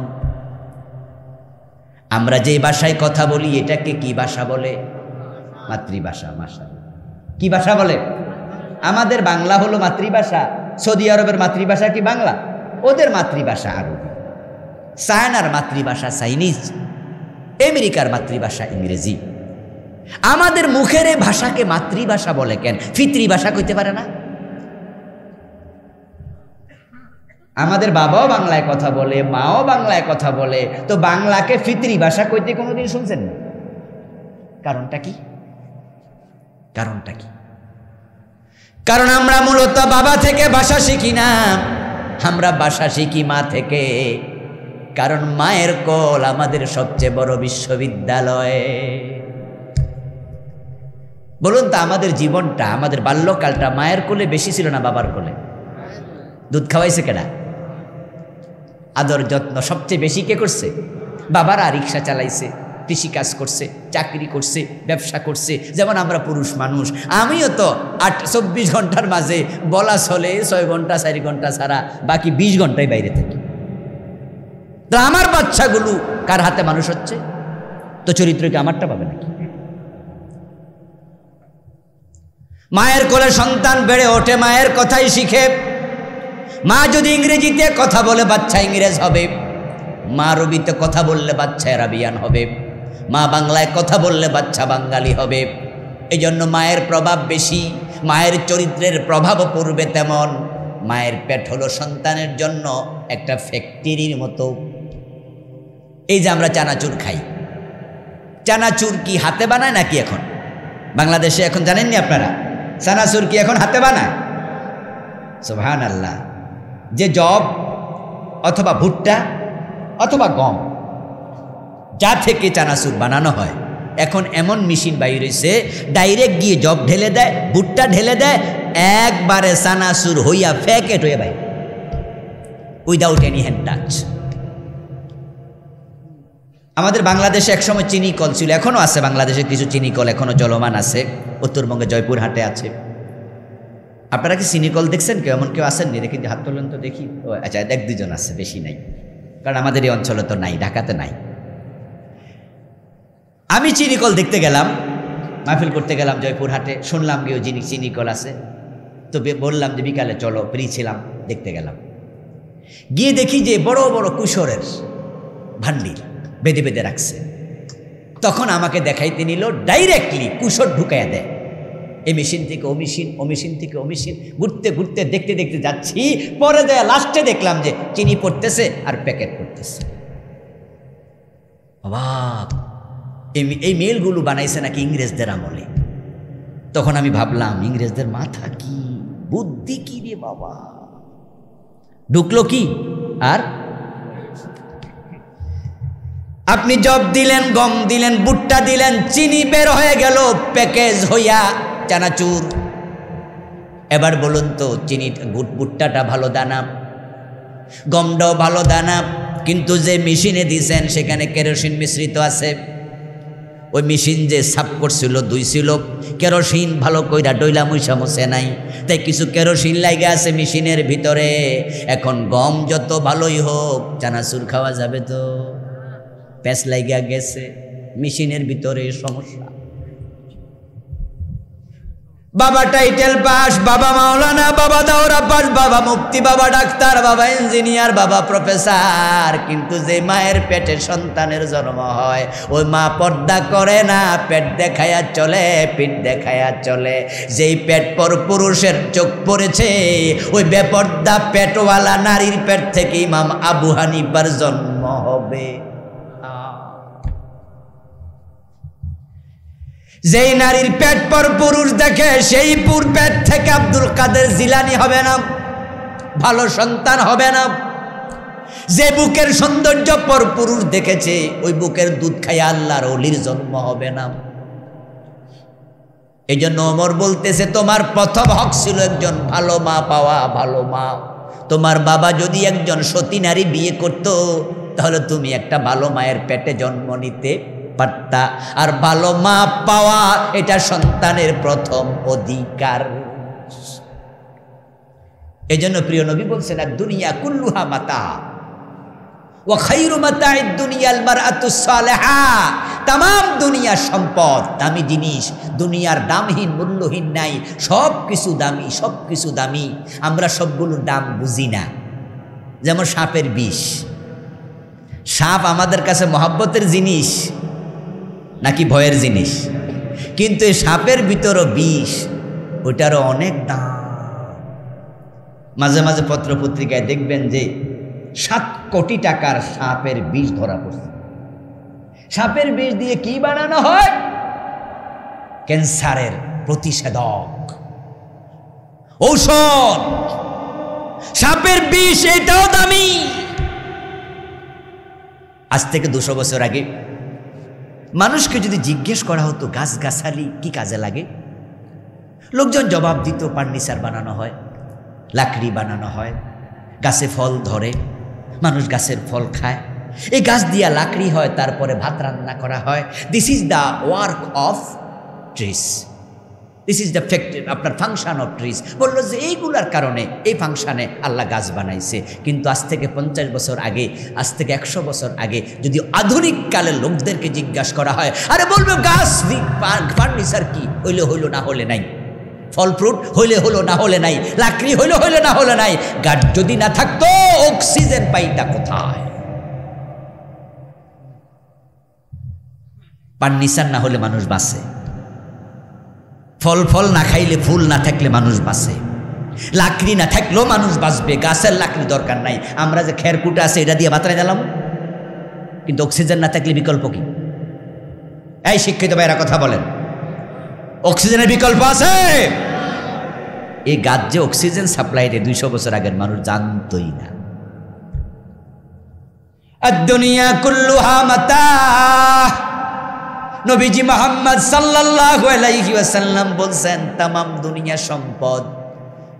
আমরা যে ভাষায় কথা বলি এটাকে কি ভাষা বলে? মাতৃভাষা। মাশাআল্লাহ, কি ভাষা বলে? আমাদের বাংলা হলো মাতৃভাষা। সৌদি আরবের মাতৃভাষা কি বাংলা? ওদের মাতৃভাষা আরবি। চায়নার মাতৃভাষা চাইনিজ, আমেরিকার মাতৃভাষা ইংরেজি। আমাদের মুখের এই ভাষাকে মাতৃভাষা বলে কেন? ফিতরি ভাষা কইতে পারে না? আমাদের বাবাও বাংলায় কথা বলে, মাও বাংলায় কথা বলে, তো বাংলাকে ফিতরি ভাষা কইতে কোনোদিন শুনছেন না? কারণটা কি? কারণটা কি? কারণ আমরা মূলত বাবা থেকে ভাষা শিখি না, আমরা ভাষা শিখি মা থেকে। কারণ মায়ের কোল আমাদের সবচেয়ে বড় বিশ্ববিদ্যালয়। বলুন তো, আমাদের জীবনটা, আমাদের বাল্যকালটা মায়ের কোলে বেশি ছিল না বাবার কোলে? দুধ খাওয়াইছে কেডা? আদর যত্ন সবচেয়ে বেশি কে করছে? বাবারা রিক্সা চালাইছে, কৃষিকাজ করছে, চাকরি করছে, ব্যবসা করছে। যেমন আমরা পুরুষ মানুষ, আমিও তো 24 ঘন্টার মাঝে বলা চলে 6 ঘন্টা 4 ঘন্টা ছাড়া বাকি 20 ঘন্টায় বাইরে থাকি। তো আমার বাচ্চাগুলো কার হাতে মানুষ হচ্ছে? তো চরিত্র কি আমারটা পাবে নাকি? মায়ের কোলে সন্তান বেড়ে ওঠে, মায়ের কথাই শিখে। মা যদি ইংরেজিতে কথা বলে বাচ্চা ইংরেজ হবে, মা আরবিতে কথা বললে বাচ্চা আরাবিয়ান হবে, মা বাংলায় কথা বললে বাচ্চা বাঙালি হবে। এই জন্য মায়ের প্রভাব বেশি, মায়ের চরিত্রের প্রভাবও পড়বে তেমন। মায়ের পেট হলো সন্তানের জন্য একটা ফ্যাক্টরির মতো। এই যে আমরা চানাচুর খাই, চানাচুর কি হাতে বানায় নাকি এখন? বাংলাদেশে এখন জানেননি আপনারা, চানাচুর কি এখন হাতে বানায়? সুবহানাল্লাহ। যে জব অথবা ভুট্টা অথবা গম, যা থেকে চানাচুর বানানো হয়, এখন এমন মেশিন বাইর হয়েছে, ডাইরেক্ট গিয়ে জব ঢেলে দেয়, ভুট্টা ঢেলে দেয়, একবারে চানাচুর হইয়া প্যাকেট হয়ে বাইরে, উইদাউট এনি হ্যান্ড টাচ। আমাদের বাংলাদেশে একসময় চিনি কল ছিল, এখনও আছে বাংলাদেশে কিছু চিনি কল এখনও চলমান আছে, উত্তরবঙ্গে জয়পুরহাটে আছে। আপনারা কি চিনি কল দেখছেন? কেউ এমন কেউ আসেননি? দেখি, হাত তোলেন তো দেখি। ও আচ্ছা, 1-2 জন আছে, বেশি নাই, কারণ আমাদের এই অঞ্চলে তো নাই, ঢাকাতে নাই। আমি চিনি কল দেখতে গেলাম, মাহফিল করতে গেলাম জয়পুরহাটে, শুনলাম গিয়ে চিনি কল আছে, তো বললাম যে বিকালে চলো, ফ্রি ছিলাম, দেখতে গেলাম। গিয়ে দেখি যে বড় বড় কুশরের ভান্ডিল বেঁধে বেঁধে রাখছে। তখন আমাকে দেখাইতে নিল, ডাইরেক্টলি কুশর ঢুকাইয়া দেয়, এই মেশিন থেকে ও মেশিন, ও মেশিন থেকে ও মেশিন, ঘুরতে ঘুরতে দেখতে দেখতে যাচ্ছি। পরে দেয় লাস্টে দেখলাম যে চিনি পড়তেছে আর প্যাকেট করতেছে। অবাক! এই মেলগুলো বানাইছে নাকি ইংরেজদের আমলে। তখন আমি ভাবলাম, ইংরেজদের মাথা কি, বুদ্ধি কি রে বাবা, ঢুকলো কি। আর আপনি জব দিলেন, গম দিলেন, ভুট্টা দিলেন, চিনি বের হয়ে গেল প্যাকেজ হইয়া চানাচুর। এবার বলুন তো চিনি ভুট্টাটা ভালো দানা, গমটাও ভালো দানা, কিন্তু যে মেশিনে দিছেন সেখানে কেরোসিন মিশ্রিত আছে। ওই মেশিন যে সাফ করছিল, ধুইছিল, কেরোসিন ভালো কইরা ডইলা মুইসা মুছে নাই, তাই কিছু কেরোসিন লাগে আছে মেশিনের ভিতরে। এখন গম যত ভালোই হোক, চানাচুর খাওয়া যাবে তো? প্যাঁচ লাগিয়া গেছে মেশিনের ভিতরে, সমস্যা। বাবা টাইটেল পাস, বাবা মাওলানা, বাবা দাওরা পাস, বাবা মুফতি, বাবা ডাক্তার, বাবা ইঞ্জিনিয়ার, বাবা প্রফেসর, কিন্তু যে মায়ের পেটে সন্তানের জন্ম হয় ওই মা পর্দা করে না, পেট দেখায়া চলে, পিঠ দেখায়া চলে। যেই পেট পর পুরুষের চোখ পড়েছে ওই বেপর্দা পেটওয়ালা নারীর পেট থেকে ইমাম আবু হানিফার জন্ম হবে। যেই নারীর পেট পর পুরুষ দেখে সেই পুর পেট থেকে আব্দুল কাদের জিলানী হবে না, ভালো সন্তান হবে না। যে বুকের সৌন্দর্য পর পুরুষ দেখেছে ওই বুকের দুধ খাইয়া আল্লাহর ওলির জন্ম হবে না। এই জন্য ওমর বলতেছে তোমার প্রথম হক ছিল একজন ভালো মা পাওয়া, ভালো মা। তোমার বাবা যদি একজন সতী নারী বিয়ে করত তাহলে তুমি একটা ভালো মায়ের পেটে জন্ম নিতে পারতা। আর ভালো মা পাওয়া এটা সন্তানের প্রথম অধিকার। এই জন্য প্রিয় নবী বলছেন দুনিয়া কুল্লুহা মাতা ওয়া খায়রু মাতা'id দুনিয়াল মারআতুস সালিহা। तमाम দুনিয়া সম্পদ, দামি জিনিস, দুনিয়ার দামহীন মূল্যহীন নাই, সব কিছু দামি, সব কিছু দামি। আমরা সবগুলোর দাম বুঝি না। যেমন সাপের বিষ, সাপ আমাদের কাছে মহব্বতের জিনিস নাকি ভয়ের জিনিস? কিন্তু এই সাপের ভিতরও বিষ, ওটারও অনেক দাম। মাঝে মাঝে পত্র পত্রিকায় দেখবেন যে 7 কোটি টাকার সাপের বিষ ধরা পড়ছে। সাপের বিষ দিয়ে কি বানানো হয়? ক্যান্সারের প্রতিষেধক, ঔষধ। সাপের বিষ এটাও দামি। আজ থেকে 200 বছর আগে মানুষকে যদি জিজ্ঞেস করা হতো গাছগাছালি কি কাজে লাগে, লোকজন জবাব দিত ফার্নিচার বানানো হয়, লাকড়ি বানানো হয়, গাছে ফল ধরে, মানুষ গাছের ফল খায়, এই গাছ দিয়া লাকড়ি হয়, তারপরে ভাত রান্না করা হয়। This is the work of trees, this is the আপনার ফাংশন অফ ট্রিজ। বললো যে এইগুলার কারণে, এই ফাংশনে আল্লাহ গাছ বানাইছে। কিন্তু আজ থেকে 50 বছর আগে, আজ থেকে 100 বছর আগে যদি আধুনিক কালের লোকদেরকে জিজ্ঞাসা করা হয়, আরে বলবে গাছ ফার্নিচার কি? হইলে হইলো, না হলে নাই। ফল ফ্রুট হইলে হলো, না হলে নাই। লাকড়ি হইলে হইলে, না হলে নাই। গাছ যদি না থাকতো অক্সিজেন পাইতা কোথায়? ফার্নিচার না হলে মানুষ বাঁচে, ফল না খাইলে, ফুল না থাকলে মানুষ বাঁচে, লাকড়ি না থাকলেও মানুষ বাঁচবে। গাছের লাকড়ি দরকার নাই। আমরা যে খেরকুটা আছে এটা দিয়ে ভাতরাই দিলাম, কিন্তু অক্সিজেন না থাকলে বিকল্প কি? এই শিক্ষিত ভাইরা কথা বলেন, অক্সিজেনের বিকল্প আছে? এই গাছ যে অক্সিজেন সাপ্লাই দেয় 200 বছর আগের মানুষ জানতই না। আদ-দুনিয়া কুল্লুহা মাতা। নবীজি মুহাম্মদ সাল্লাল্লাহু আলাইহি ওয়াসাল্লাম বলছেন तमाम দুনিয়া সম্পদ,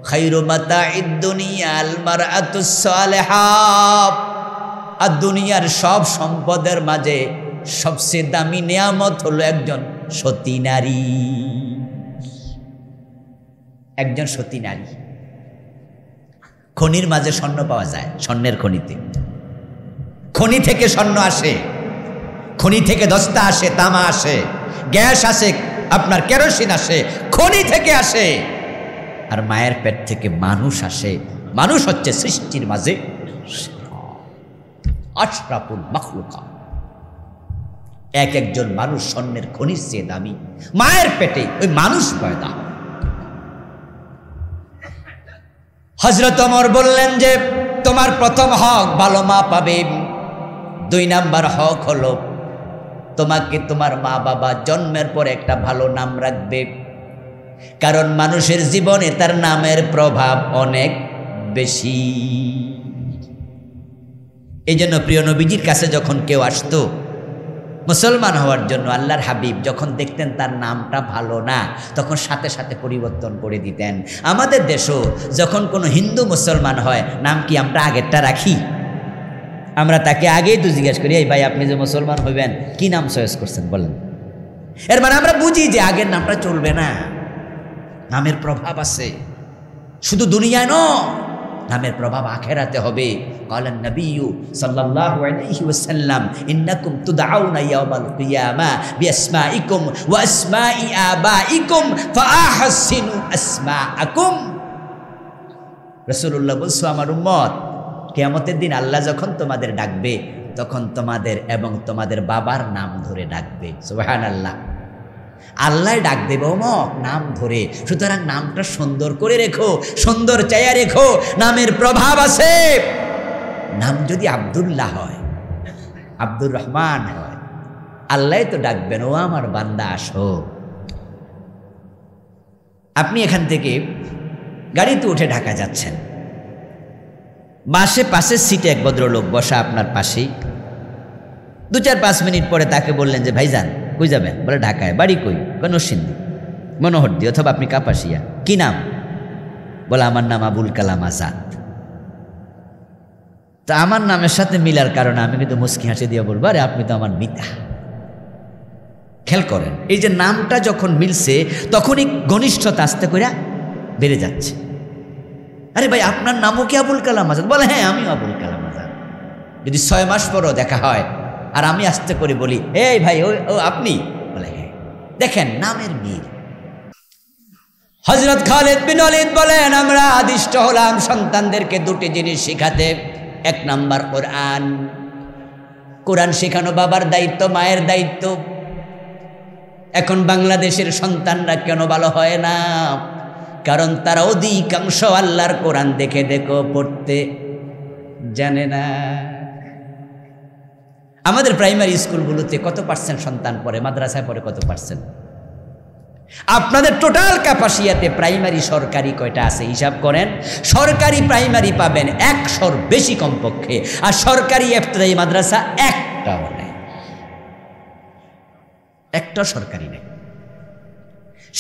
খায়রু মাতা'id দুনিয়াল মারআতুস সালিহা। আর দুনিয়ার সব সম্পদের মাঝে সবচেয়ে দামি নিয়ামত হলো একজন সতী নারী, একজন সতী নারী। খনির মাঝে স্বর্ণ পাওয়া যায়, স্বর্ণের খনিতে, খনি থেকে স্বর্ণ আসে, খনি থেকে দস্তা আসে, তামা আসে, গ্যাস আসে, আপনার কেরোসিন আসে, খনি থেকে আসে। আর মায়ের পেট থেকে মানুষ আসে। মানুষ হচ্ছে সৃষ্টির মাঝে আশরাফুল মাখলুকা। এক একজন মানুষ স্বর্ণের খনির চেয়ে দামি। মায়ের পেটে ওই মানুষ পয়দা। হযরত ওমর বললেন যে তোমার প্রথম হক ভালো মা পাবে। 2 নাম্বার হক হলো তোমাকে তোমার মা বাবা জন্মের পর একটা ভালো নাম রাখবে, কারণ মানুষের জীবনে তার নামের প্রভাব অনেক বেশি। এই জন্য প্রিয় নবীজির কাছে যখন কেউ আসতো মুসলমান হওয়ার জন্য আল্লাহর হাবিব যখন দেখতেন তার নামটা ভালো না, তখন সাথে সাথে পরিবর্তন করে দিতেন। আমাদের দেশও যখন কোনো হিন্দু মুসলমান হয়, নাম কি আমরা আগেরটা রাখি? আমরা তাকে আগেই তো জিজ্ঞেস করি, এই ভাই আপনি যে মুসলমান হইবেন কি নাম চয়েস করছেন বলেন। এর মানে আমরা বুঝি যে আগের নামটা চলবে না। নামের প্রভাব আছে, শুধু দুনিয়ায় নয়, নামের প্রভাব আখেরাতে হবে। ক্বালান নবিয়্যু সাল্লাল্লাহু আলাইহি ওয়াসাল্লাম ইন্নাকুম তুদআউনা ইয়াওমাল কিয়ামা বিআসমাইকুম ওয়া আসমাই আবাইকুম ফাআহসিনু আসমাআকুম। রাসূলুল্লাহ বলছো, আমার উম্মত কিয়ামতের দিন আল্লাহ যখন তোমাদের ডাকবে, তখন তোমাদের এবং তোমাদের বাবার নাম ধরে ডাকবে। সুবহানাল্লাহ। আল্লাহ ডাক দেব নাম ধরে। সুতরাং নামটা সুন্দর করে রেখো, সুন্দর চাইয়া রেখো, নামের প্রভাব আছে। নাম যদি আব্দুল্লাহ হয়, আব্দুর রহমান হয়, আল্লাহ তো ডাকবেন, ও আমার বান্দা আসো। আপনি এখান থেকে গাড়িতে উঠে ঢাকা যাচ্ছেন, বাসে পাশের সিটে এক ভদ্রলোক বসা আপনার পাশেই। 2-4-5 মিনিট পরে তাকে বললেন যে ভাইজান কই যাবেন? বলে ঢাকায়। বাড়ি কই? নরসিংদী, মনোহরদী, অথবা আপনি কাপাসিয়া। কি নাম? বলে আমার নাম আবুল কালাম আজাদ। তা আমার নামের সাথে মিলার কারণে আমি কিন্তু মুস্কি হাসি দিয়ে বলবো, আরে আপনি তো আমার মিতা। খেয়াল করেন, এই যে নামটা যখন মিলছে তখনই ঘনিষ্ঠতা আস্তে করে বেড়ে যাচ্ছে। আরে ভাই আপনার নামও কি আবুল কালাম আজাদ? বলে হ্যাঁ আমিও আবুল কালাম আজাদ। যদি 6 মাস পরও দেখা হয় আর আমি আস্তে করে বলি এই ভাই ও আপনি, বলে হ্যাঁ। দেখেন নামের মিল। হযরত খালিদ বিন ওয়ালিদ বলেন, আমরা আদিষ্ট হলাম সন্তানদেরকে 2টি জিনিস শেখাতে। 1 নাম্বার কোরআন। কোরআন শেখানো বাবার দায়িত্ব, মায়ের দায়িত্ব। এখন বাংলাদেশের সন্তানরা কেন ভালো হয় না? কারণ তারা অধিকাংশ আল্লাহর কোরআন দেখে দেখো পড়তে জানে না। আমাদের প্রাইমারি স্কুলগুলোতে কত পার্সেন্ট সন্তান পড়ে? মাদ্রাসায় পড়ে কত পার্সেন্ট? আপনাদের টোটাল ক্যাপাসিটিতে প্রাইমারি সরকারি কয়টা আছে হিসাব করেন। সরকারি প্রাইমারি পাবেন 100-র বেশি কমপক্ষে, আর সরকারি ইফতেদায়ী মাদ্রাসা একটাও নেই, একটা সরকারি নেই।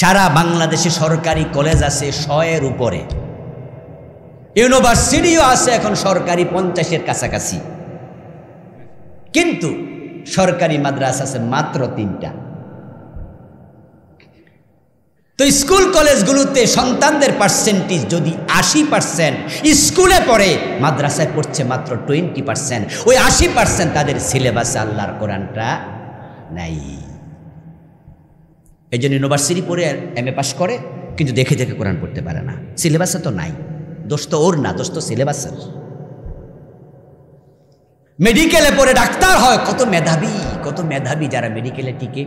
সারা বাংলাদেশে সরকারি কলেজ আছে 100-এর উপরে, ইউনিভার্সিটিও আছে এখন সরকারি 50-এর কাছাকাছি, কিন্তু সরকারি মাদ্রাসা আছে মাত্র 3টা। তো স্কুল কলেজগুলোতে সন্তানদের পার্সেন্টেজ যদি 80% স্কুলে পড়ে, মাদ্রাসায় পড়ছে মাত্র 20%। ওই 80% তাদের সিলেবাসে আল্লাহর কোরআনটা নাই। এই জন্য ইউনিভার্সিটি পড়ে MA পাস করে, কিন্তু দেখে দেখে কোরআন পড়তে পারে না, সিলেবাসে তো নাই। দোষ তো ওর না, দোষ তো সিলেবাসের। মেডিকেলে পড়ে ডাক্তার হয়, কত মেধাবী যারা মেডিকেলে টিকে,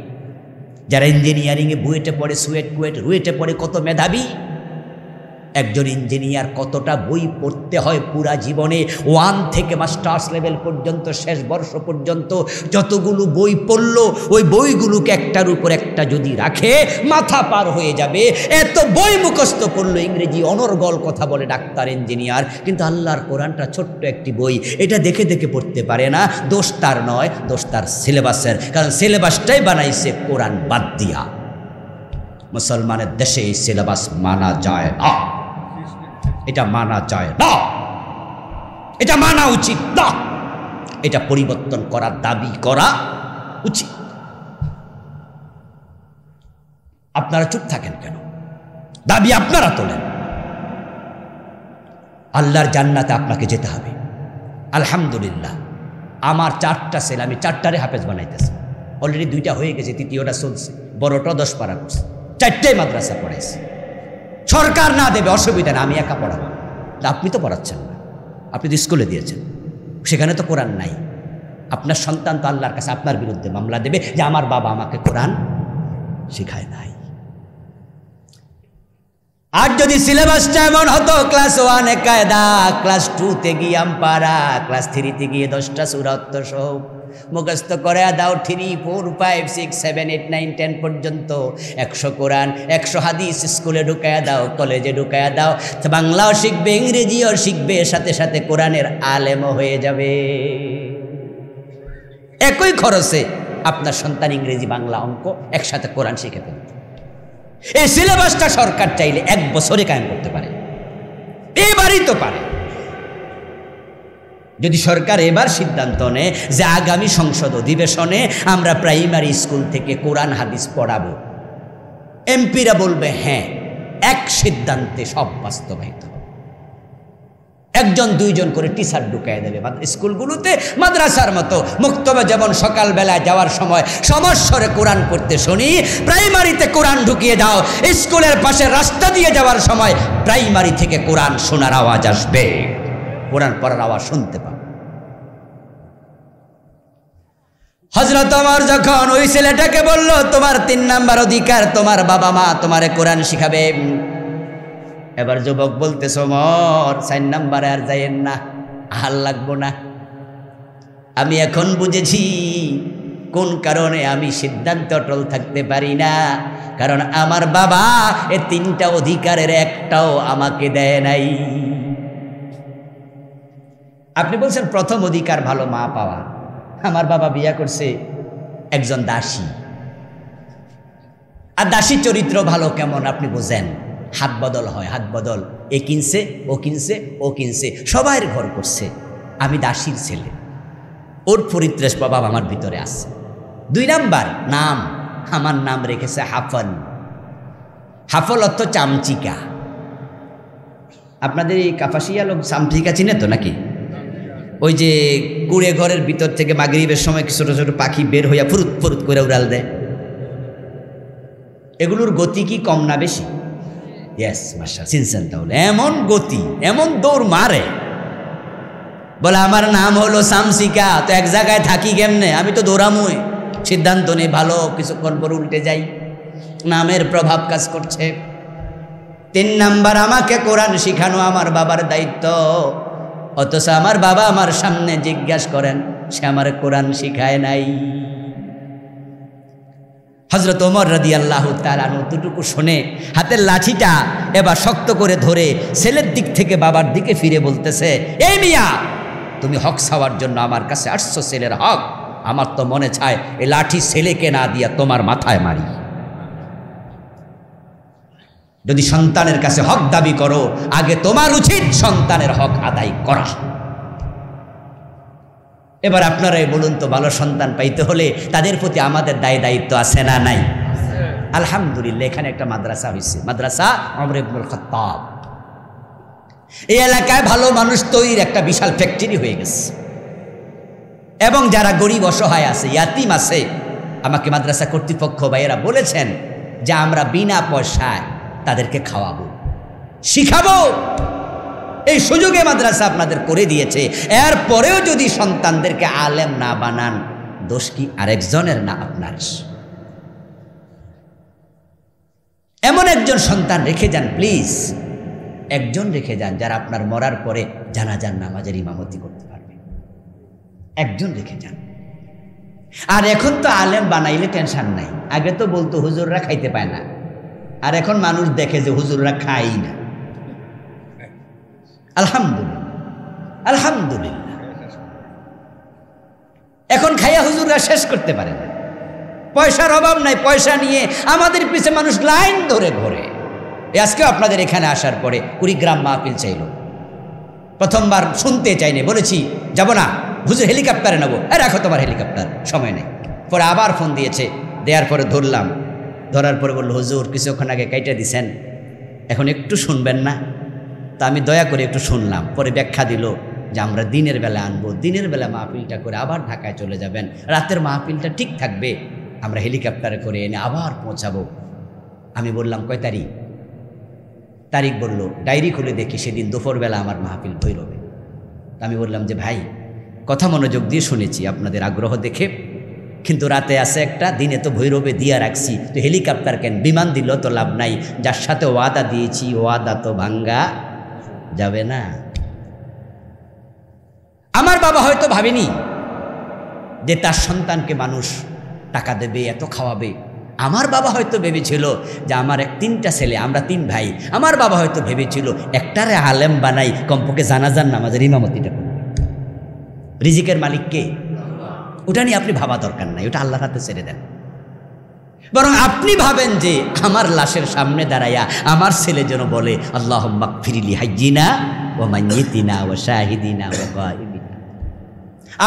যারা ইঞ্জিনিয়ারিংয়ে বুয়েটে পড়ে, কুয়েট রুয়েটে পড়ে, কত মেধাবী। একজন ইঞ্জিনিয়ার কতটা বই পড়তে হয় পুরা জীবনে, 1 থেকে মাস্টার্স লেভেল পর্যন্ত, শেষ বর্ষ পর্যন্ত যতগুলো বই পড়লো, ওই বইগুলোকে একটার উপর একটা যদি রাখে মাথা পার হয়ে যাবে। এত বই মুখস্থ করলো, ইংরেজি অনর্গল কথা বলে ডাক্তার, ইঞ্জিনিয়ার, কিন্তু আল্লাহর কোরআনটা ছোট্ট একটি বই, এটা দেখে দেখে পড়তে পারে না। দোষ তার নয়, দোষ তার সিলেবাসের, কারণ সিলেবাসটাই বানাইছে কোরআন বাদ দিয়া। মুসলমানের দেশে এই সিলেবাস মানা যায় না, এটা মানা যায় না, এটা মানা উচিত না, এটা পরিবর্তন করার দাবি করা উচিত। আপনারা চুপ থাকেন কেন? দাবি আপনারা তোলেন। আল্লাহর জান্নাতে আপনাকে যেতে হবে। আলহামদুলিল্লাহ, আমার 4টা ছেলে, আমি 4টারে হাফেজ বানাইতেছি। অলরেডি 2টা হয়ে গেছে, 3য়টা চলছে। বড়টা 10 পারা করছে, 4টাই মাদ্রাসা পড়াইছে। সরকার না দেবে অসুবিধা না, আমি একা পড়াবো। আপনি তো পড়াচ্ছেন না, আপনি তো স্কুলে দিয়েছেন, সেখানে তো কোরআন নাই। আপনার সন্তান তো আল্লাহর কাছে আপনার বিরুদ্ধে মামলা দেবে যে আমার বাবা আমাকে কোরআন শেখায় নাই। আর যদি সিলেবাসটা এমন হতো, ক্লাস 1-এ কায়দা, ক্লাস 2-তে গিয়ে আমপারা, ক্লাস 3-তে গিয়ে 10টা সূরা সহ মুখস্থ করে দাও, 3, 4, 5, 6, 7, 8, 9, 10 পর্যন্ত 100 কোরআন 100 হাদিস স্কুলে ঢুকায়া দাও, কলেজে ঢুকায়া দাও। বাংলাও শিখবে, ইংরেজিও শিখবে, সাথে সাথে কোরআনের আলেমও হয়ে যাবে। একই খরচে আপনার সন্তান ইংরেজি, বাংলা, অঙ্ক একসাথে কোরআন শিখে ফেলত। এই সিলেবাসটা সরকার চাইলে 1 বছরে কায়েম করতে পারে, এবারই তো পারে। যদি সরকার এবার সিদ্ধান্ত নেয় যে আগামী সংসদ অধিবেশনে আমরা প্রাইমারি স্কুল থেকে কোরআন হাদিস পড়াবো, এমপিরা বলবে হ্যাঁ, এক সিদ্ধান্তে সব বাস্তবায়িত হবে। 1 2 জন করে টিচার ঢুকায় দেবে স্কুলগুলোতে, মাদ্রাসার মতো। মুক্তবে যেমন সকালবেলা যাওয়ার সময় সমস্বরে কোরআন পড়তে শুনি, প্রাইমারিতে কোরআন ঢুকিয়ে দাও। স্কুলের পাশে রাস্তা দিয়ে যাওয়ার সময় প্রাইমারি থেকে কোরআন শোনার আওয়াজ আসবে, কোরআন পড়ার আওয়াজ শুনতে পাবে। হযরত ওমর যখন ওই ছেলেটাকে বলল, তোমার 3 নাম্বার অধিকার, তোমার বাবা মা তোমারে কোরআন শিখাবে। এবার যুবক বলতেছে, ওমর 4 নাম্বারে আর যাইয়েন না, আর লাগবো না। আমি এখন বুঝেছি কোন কারণে আমি সিদ্ধান্তে অটল থাকতে পারি না, কারণ আমার বাবা এই 3টা অধিকারের একটাও আমাকে দেয় নাই। আপনি বলছেন প্রথম অধিকার ভালো মা পাওয়া। আমার বাবা বিয়া করছে একজন দাসী, আর দাসী চরিত্র ভালো কেমন আপনি বোঝেন? হাত বদল হয়, হাত বদল, এ কিনছে, ও কিনছে, ও কিনছে, সবাইয়ের ঘর করছে। আমি দাসীর ছেলে, ওর পরিত্রাস প্রভাব আমার ভিতরে আছে। 2 নাম্বার নাম, আমার নাম রেখেছে হাফল। হাফল অর্থ চামচিকা। আপনাদের এই কাপাসিয়া লোক চামচিকা চিনে তো নাকি? ওই যে কুড়ে ঘরের ভিতর থেকে মাগরিবের সময় ছোট ছোট পাখি বের হইয়া ফুরুত ফুরুত করে উড়াল দেয়, এগুলোর গতি কি কম না বেশি? ইয়েস, মাশাআল্লাহ, চিনছেন তাহলে? এমন গতি, এমন দৌড় মারে। বলে আমার নাম হলো চামচিকা, তো এক জায়গায় থাকি কেমনে? আমি তো দৌড়ামুই, সিদ্ধান্ত নেই ভালো, কিছুক্ষণ পর উল্টে যাই। নামের প্রভাব কাজ করছে। 3 নাম্বার, আমাকে কোরআন শিখানো আমার বাবার দায়িত্ব, অথচ আমার বাবা আমার সামনে জিজ্ঞাসা করেন, সে আমার কোরআন শিখায় নাই। হযরত ওমর রাদিয়াল্লাহু তাআলা অতটুকু শুনে হাতের লাঠিটা এবার শক্ত করে ধরে ছেলের দিক থেকে বাবার দিকে ফিরে বলতেছে, এই মিয়া, তুমি হক চাওয়ার জন্য আমার কাছে আসছো, ছেলের হক। আমার তো মনে চায় এই লাঠি ছেলেকে না দিয়া তোমার মাথায় মারি। যদি সন্তানের কাছে হক দাবি করো, আগে তোমার উচিত সন্তানের হক আদায় করা। এবার আপনারাই বলুন তো, ভালো সন্তান পাইতে হলে তাদের প্রতি আমাদের দায়িত্ব আছে না নাই? আলহামদুলিল্লাহ, এখানে একটা মাদ্রাসা হয়েছে, মাদ্রাসা ওমর ইবনুল খাত্তাব। এই এলাকায় ভালো মানুষ তৈরির একটা বিশাল ফ্যাক্টরি হয়ে গেছে, এবং যারা গরিব অসহায় আছে, ইয়াতিম আছে, আমাকে মাদ্রাসা কর্তৃপক্ষ ভাইয়েরা বলেছেন যে আমরা বিনা পয়সায় তাদেরকে খাওয়াবো, শিখাবো। এই সুযোগে মাদ্রাসা আপনাদের করে দিয়েছে। এরপরেও যদি সন্তানদেরকে আলেম না বানান, দোষ কি আরেকজনের না আপনার? এমন একজন সন্তান রেখে যান প্লিজ, একজন রেখে যান যারা আপনার মরার পরে জানাজার নামাজের ইমামতি করতে পারবে, একজন রেখে যান। আর এখন তো আলেম বানাইলে টেনশন নাই। আগে তো বলতো হুজুররা খাইতে পায় না, আর এখন মানুষ দেখে যে হুজুররা খাই না। আলহামদুলিল্লাহ, আলহামদুলিল্লাহ, এখন খাইয়া হুজুররা শেষ করতে পারে না। পয়সার অভাব নাই, পয়সা নিয়ে আমাদের পিছে মানুষ লাইন ধরে ঘোরে। আজকেও আপনাদের এখানে আসার পরে কুড়িগ্রাম মাহফিল চাইল, প্রথমবার শুনতে চাইনি, বলেছি যাব না, হুজুর হেলিকপ্টারে নেবো। রাখো তোমার হেলিকপ্টার, সময় নেই। পরে আবার ফোন দিয়েছে, দেওয়ার পরে ধরলাম, ধরার পরে বললো হুজুর কিছুক্ষণ আগে কাইটা দিছেন, এখন একটু শুনবেন না? তা আমি দয়া করে একটু শুনলাম। পরে ব্যাখ্যা দিল যে আমরা দিনের বেলা আনবো, দিনের বেলা মাহফিলটা করে আবার ঢাকায় চলে যাবেন, রাতের মাহফিলটা ঠিক থাকবে, আমরা হেলিকপ্টারে করে এনে আবার পৌঁছাবো। আমি বললাম কয় তারিখ? তারিখ বলল, ডায়েরি খুলে দেখি সেদিন দুপুরবেলা আমার মাহফিল ভৈরবে। আমি বললাম যে ভাই, কথা মনোযোগ দিয়ে শুনেছি আপনাদের আগ্রহ দেখে, কিন্তু রাতে আছে একটা, দিনে তো ভৈরবে দিয়া রাখছি, তো হেলিকপ্টার কেন? বিমান দিল তো লাভ নাই, যার সাথে ওয়াদা দিয়েছি ওয়াদা তো ভাঙ্গা যাবে না। আমার বাবা হয়তো ভাবেনি যে তার সন্তানকে মানুষ টাকা দেবে, এত খাওয়াবে। আমার বাবা হয়তো ভেবেছিল যে আমার 3টা ছেলে, আমরা 3 ভাই, আমার বাবা হয়তো ভেবেছিল একটারে আলেম বানাই, কমপক্ষে জানাজার নামাজের ইমামতিটা করবে। রিজিকের মালিক কে? ওটা নিয়ে আপনি ভাবা দরকার নাই, ওটা আল্লাহর হাতে ছেড়ে দেন। বরং আপনি ভাবেন যে আমার লাশের সামনে দাঁড়াইয়া আমার ছেলে যেন বলে আল্লাহুম্মা গফিরলি হাইয়িনা ওয়া মাইয়িতিনা ওয়া শাহিদিনা ওয়া গায়িবিনা।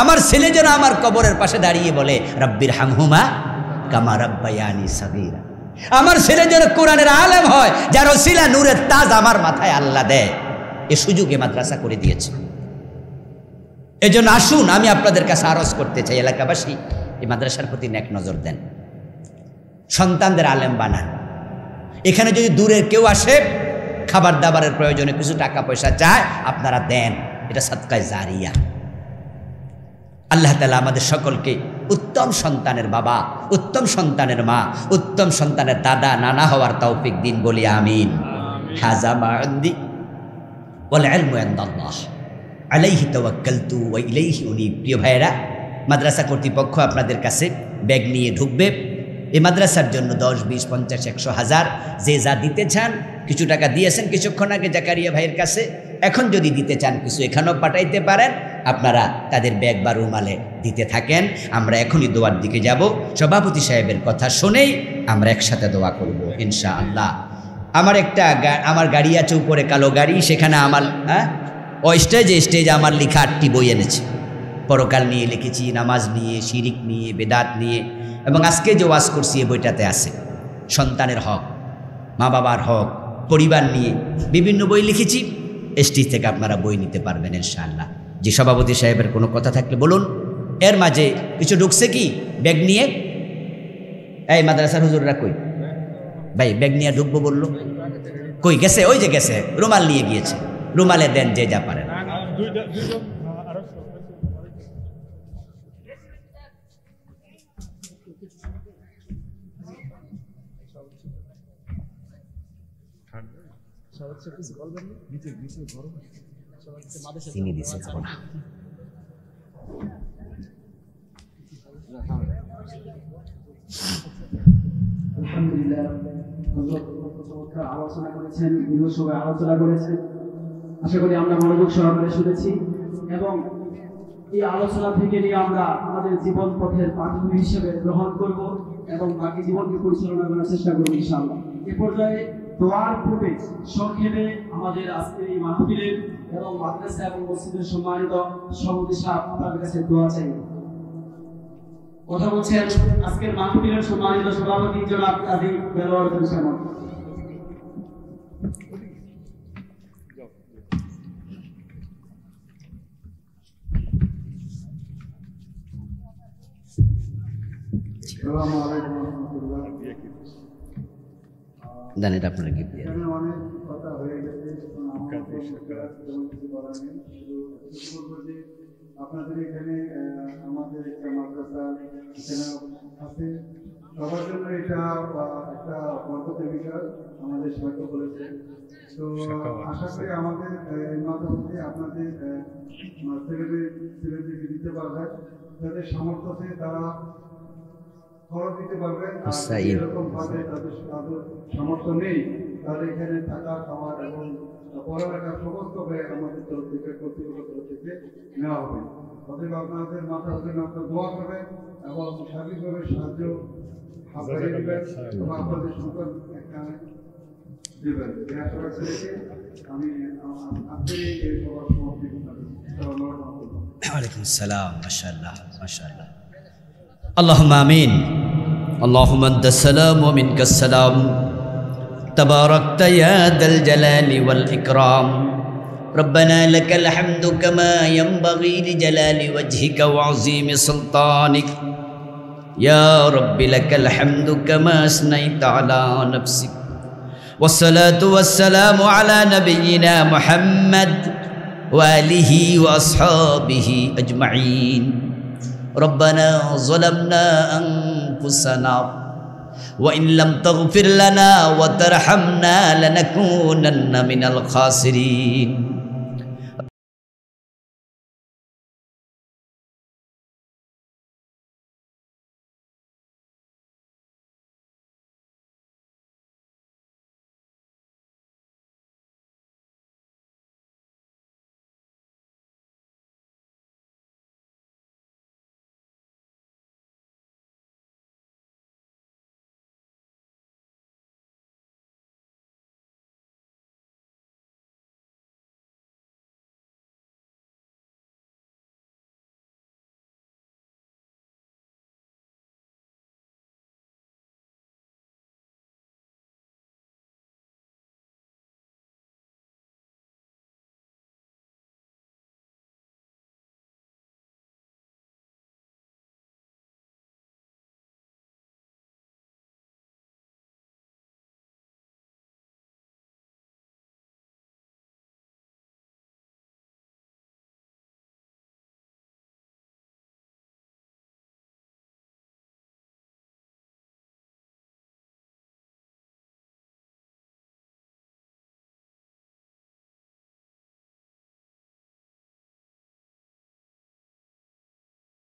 আমার ছেলে যেন আমার কবরের পাশে দাঁড়িয়ে বলে রাব্বির হামহুমা কামা রাব্বায়ানি সাগীরা। আমার ছেলে যেন কোরআনের আলেম হয়, যার ওসিলা নূরের তাজ আমার মাথায় আল্লাহ দেয়। এ সুযোগে মাদ্রাসা করে দিয়েছে। এজন্য আসুন, আমি আপনাদের কাছে আরজ করতে চাই, এলাকাবাসী এই মাদ্রাসার প্রতি নেক নজর দেন, সন্তানদের আলেম বানান। এখানে যদি দূরের কেউ আসে, খাবার দাবারের প্রয়োজনে কিছু টাকা পয়সা চায়, আপনারা দেন, এটা সাদকায়ে জারিয়া। আল্লাহ তাআলা আমাদের সকলকে উত্তম সন্তানের বাবা, উত্তম সন্তানের মা, উত্তম সন্তানের দাদা নানা হওয়ার তৌফিক দিন, বলি আমিন। হাযা মা ইনদি ওয়াল ইলমু ইনদাল্লাহ আলাইহি তাওয়াক্কালতু ওয়া ইলাইহি উনীব। প্রিয় ভাইয়েরা, মাদ্রাসা কর্তৃপক্ষ আপনাদের কাছে ব্যাগ নিয়ে ঢুকবে। এই মাদ্রাসার জন্য 10, 20, 50, 100, 1000 যে যা দিতে চান, কিছু টাকা দিয়েছেন কিছুক্ষণ আগে জাকারিয়া ভাইয়ের কাছে, এখন যদি দিতে চান কিছু এখানেও পাঠাইতে পারেন। আপনারা তাদের ব্যাগ বা রুমালে দিতে থাকেন। আমরা এখনই দোয়ার দিকে যাব। সভাপতি সাহেবের কথা শুনেই আমরা একসাথে দোয়া করব ইনশাআল্লাহ। আমার গাড়ি আছে উপরে, কালো গাড়ি, সেখানে আমার স্টেজে আমার লেখা 8টি বই এনেছে। পরকাল নিয়ে লিখেছি, নামাজ নিয়ে, শিরিক নিয়ে, বেদাত নিয়ে, এবং আজকে যে ওয়াজ করছি এই বইটাতে আছে সন্তানের হক, মা বাবার হক, পরিবার নিয়ে বিভিন্ন বই লিখেছি। স্টেজ থেকে আপনারা বই নিতে পারবেন ইনশাআল্লাহ। যে সভাপতি সাহেবের কোনো কথা থাকলে বলুন। এর মাঝে কিছু ঢুকছে কি ব্যাগ নিয়ে? এই মাদ্রাসার হুজুররা কই ভাই? ব্যাগ নিয়ে ঢুকবো বললো, কই গেছে? ওই যে গেছে, রুমাল নিয়ে গিয়েছে। রুমালে দেন যে যা পারেন। চিনি দিছে যাব না। আলহামদুলিল্লাহ, আলোচনা করেছেন, দীর্ঘ সময় আলোচনা করেছেন। আশা করি আমরা মনোযোগ সহকারে শুনেছি এবং এই আলোচনা থেকে নিয়ে আমরা আমাদের জীবন পথের পাঠ্যবই হিসেবে গ্রহণ করব এবং বাকি জীবনকে পরিচালনা করার চেষ্টা করব ইনশাআল্লাহ। এ পর্যায়ে দোয়ার পূর্বে সংক্ষেপে আমাদের আজকের এই মাহফিলের এবং মাদ্রাসা এবং মসজিদের সম্মানিত সভাপতি সাহেব আপনাদের কাছে দোয়া চাই। কথা বলছেন আজকের মাহফিলের সম্মানিত সভাপতি জনাব কাজী দেলোয়ার হোসেন সাহেব। আসসালামু আলাইকুম ওয়া রাহমাতুল্লাহ। দেন, এটা আপনারা গিফট দিয়ে এখানে অনেক কথা হয়ে গেছে, আপনাদের এখানে আমাদের একটা মাদ্রাসা এখানে আছে, সবার জন্য এটা একটা বরকতের বিষয় আমাদের সবাইকে বলেছে। তো আশা করি আমাদের মাদ্রাসাতে আপনাদের ছেলেদেরকে দিতে পারবেন, যাদের সামর্থ্য আছে তারা খরচ দিতে পারবেন। এরকম ভাবে তাদের সামর্থ্য নেই, তাদের এখানে থাকা, খাওয়ার এবং পড়ালেখার সমস্ত ব্যয় আমাদের তরফ থেকে, কর্তৃপক্ষের তরফ থেকে নেওয়া হবে। অতএব আপনাদের মাথার জন্য আপনার দোয়া করবেন এবং সার্বিকভাবে সাহায্য হাতে দিবেন এবং আপনাদের সন্তান এখানে দেবেন। এই আশা রেখে আমি আপনাদের এই সবার সমাপ্তি করতে। ওয়ালাইকুম আসসালাম। মাশাআল্লাহ মাশাআল্লাহ। আল্লাহুম্মা আমিন। আল্লাহুম্মা আনতাস সালাম ওয়া মিনকাস সালাম। তাবারাকতা ইয়া দাল জালালি ওয়াল ইকরাম। ربنا لك الحمد كما ينبغي لجلال وجهك وعظيم سلطانك. يا رب لك الحمد كما أثنيت على نفسك. والصلاة والسلام على نبينا محمد وآله وأصحابه أجمعين. ربنا ظلمنا أنفسنا وإن لم تغفر لنا وترحمنا لنكونن من الخاسرين.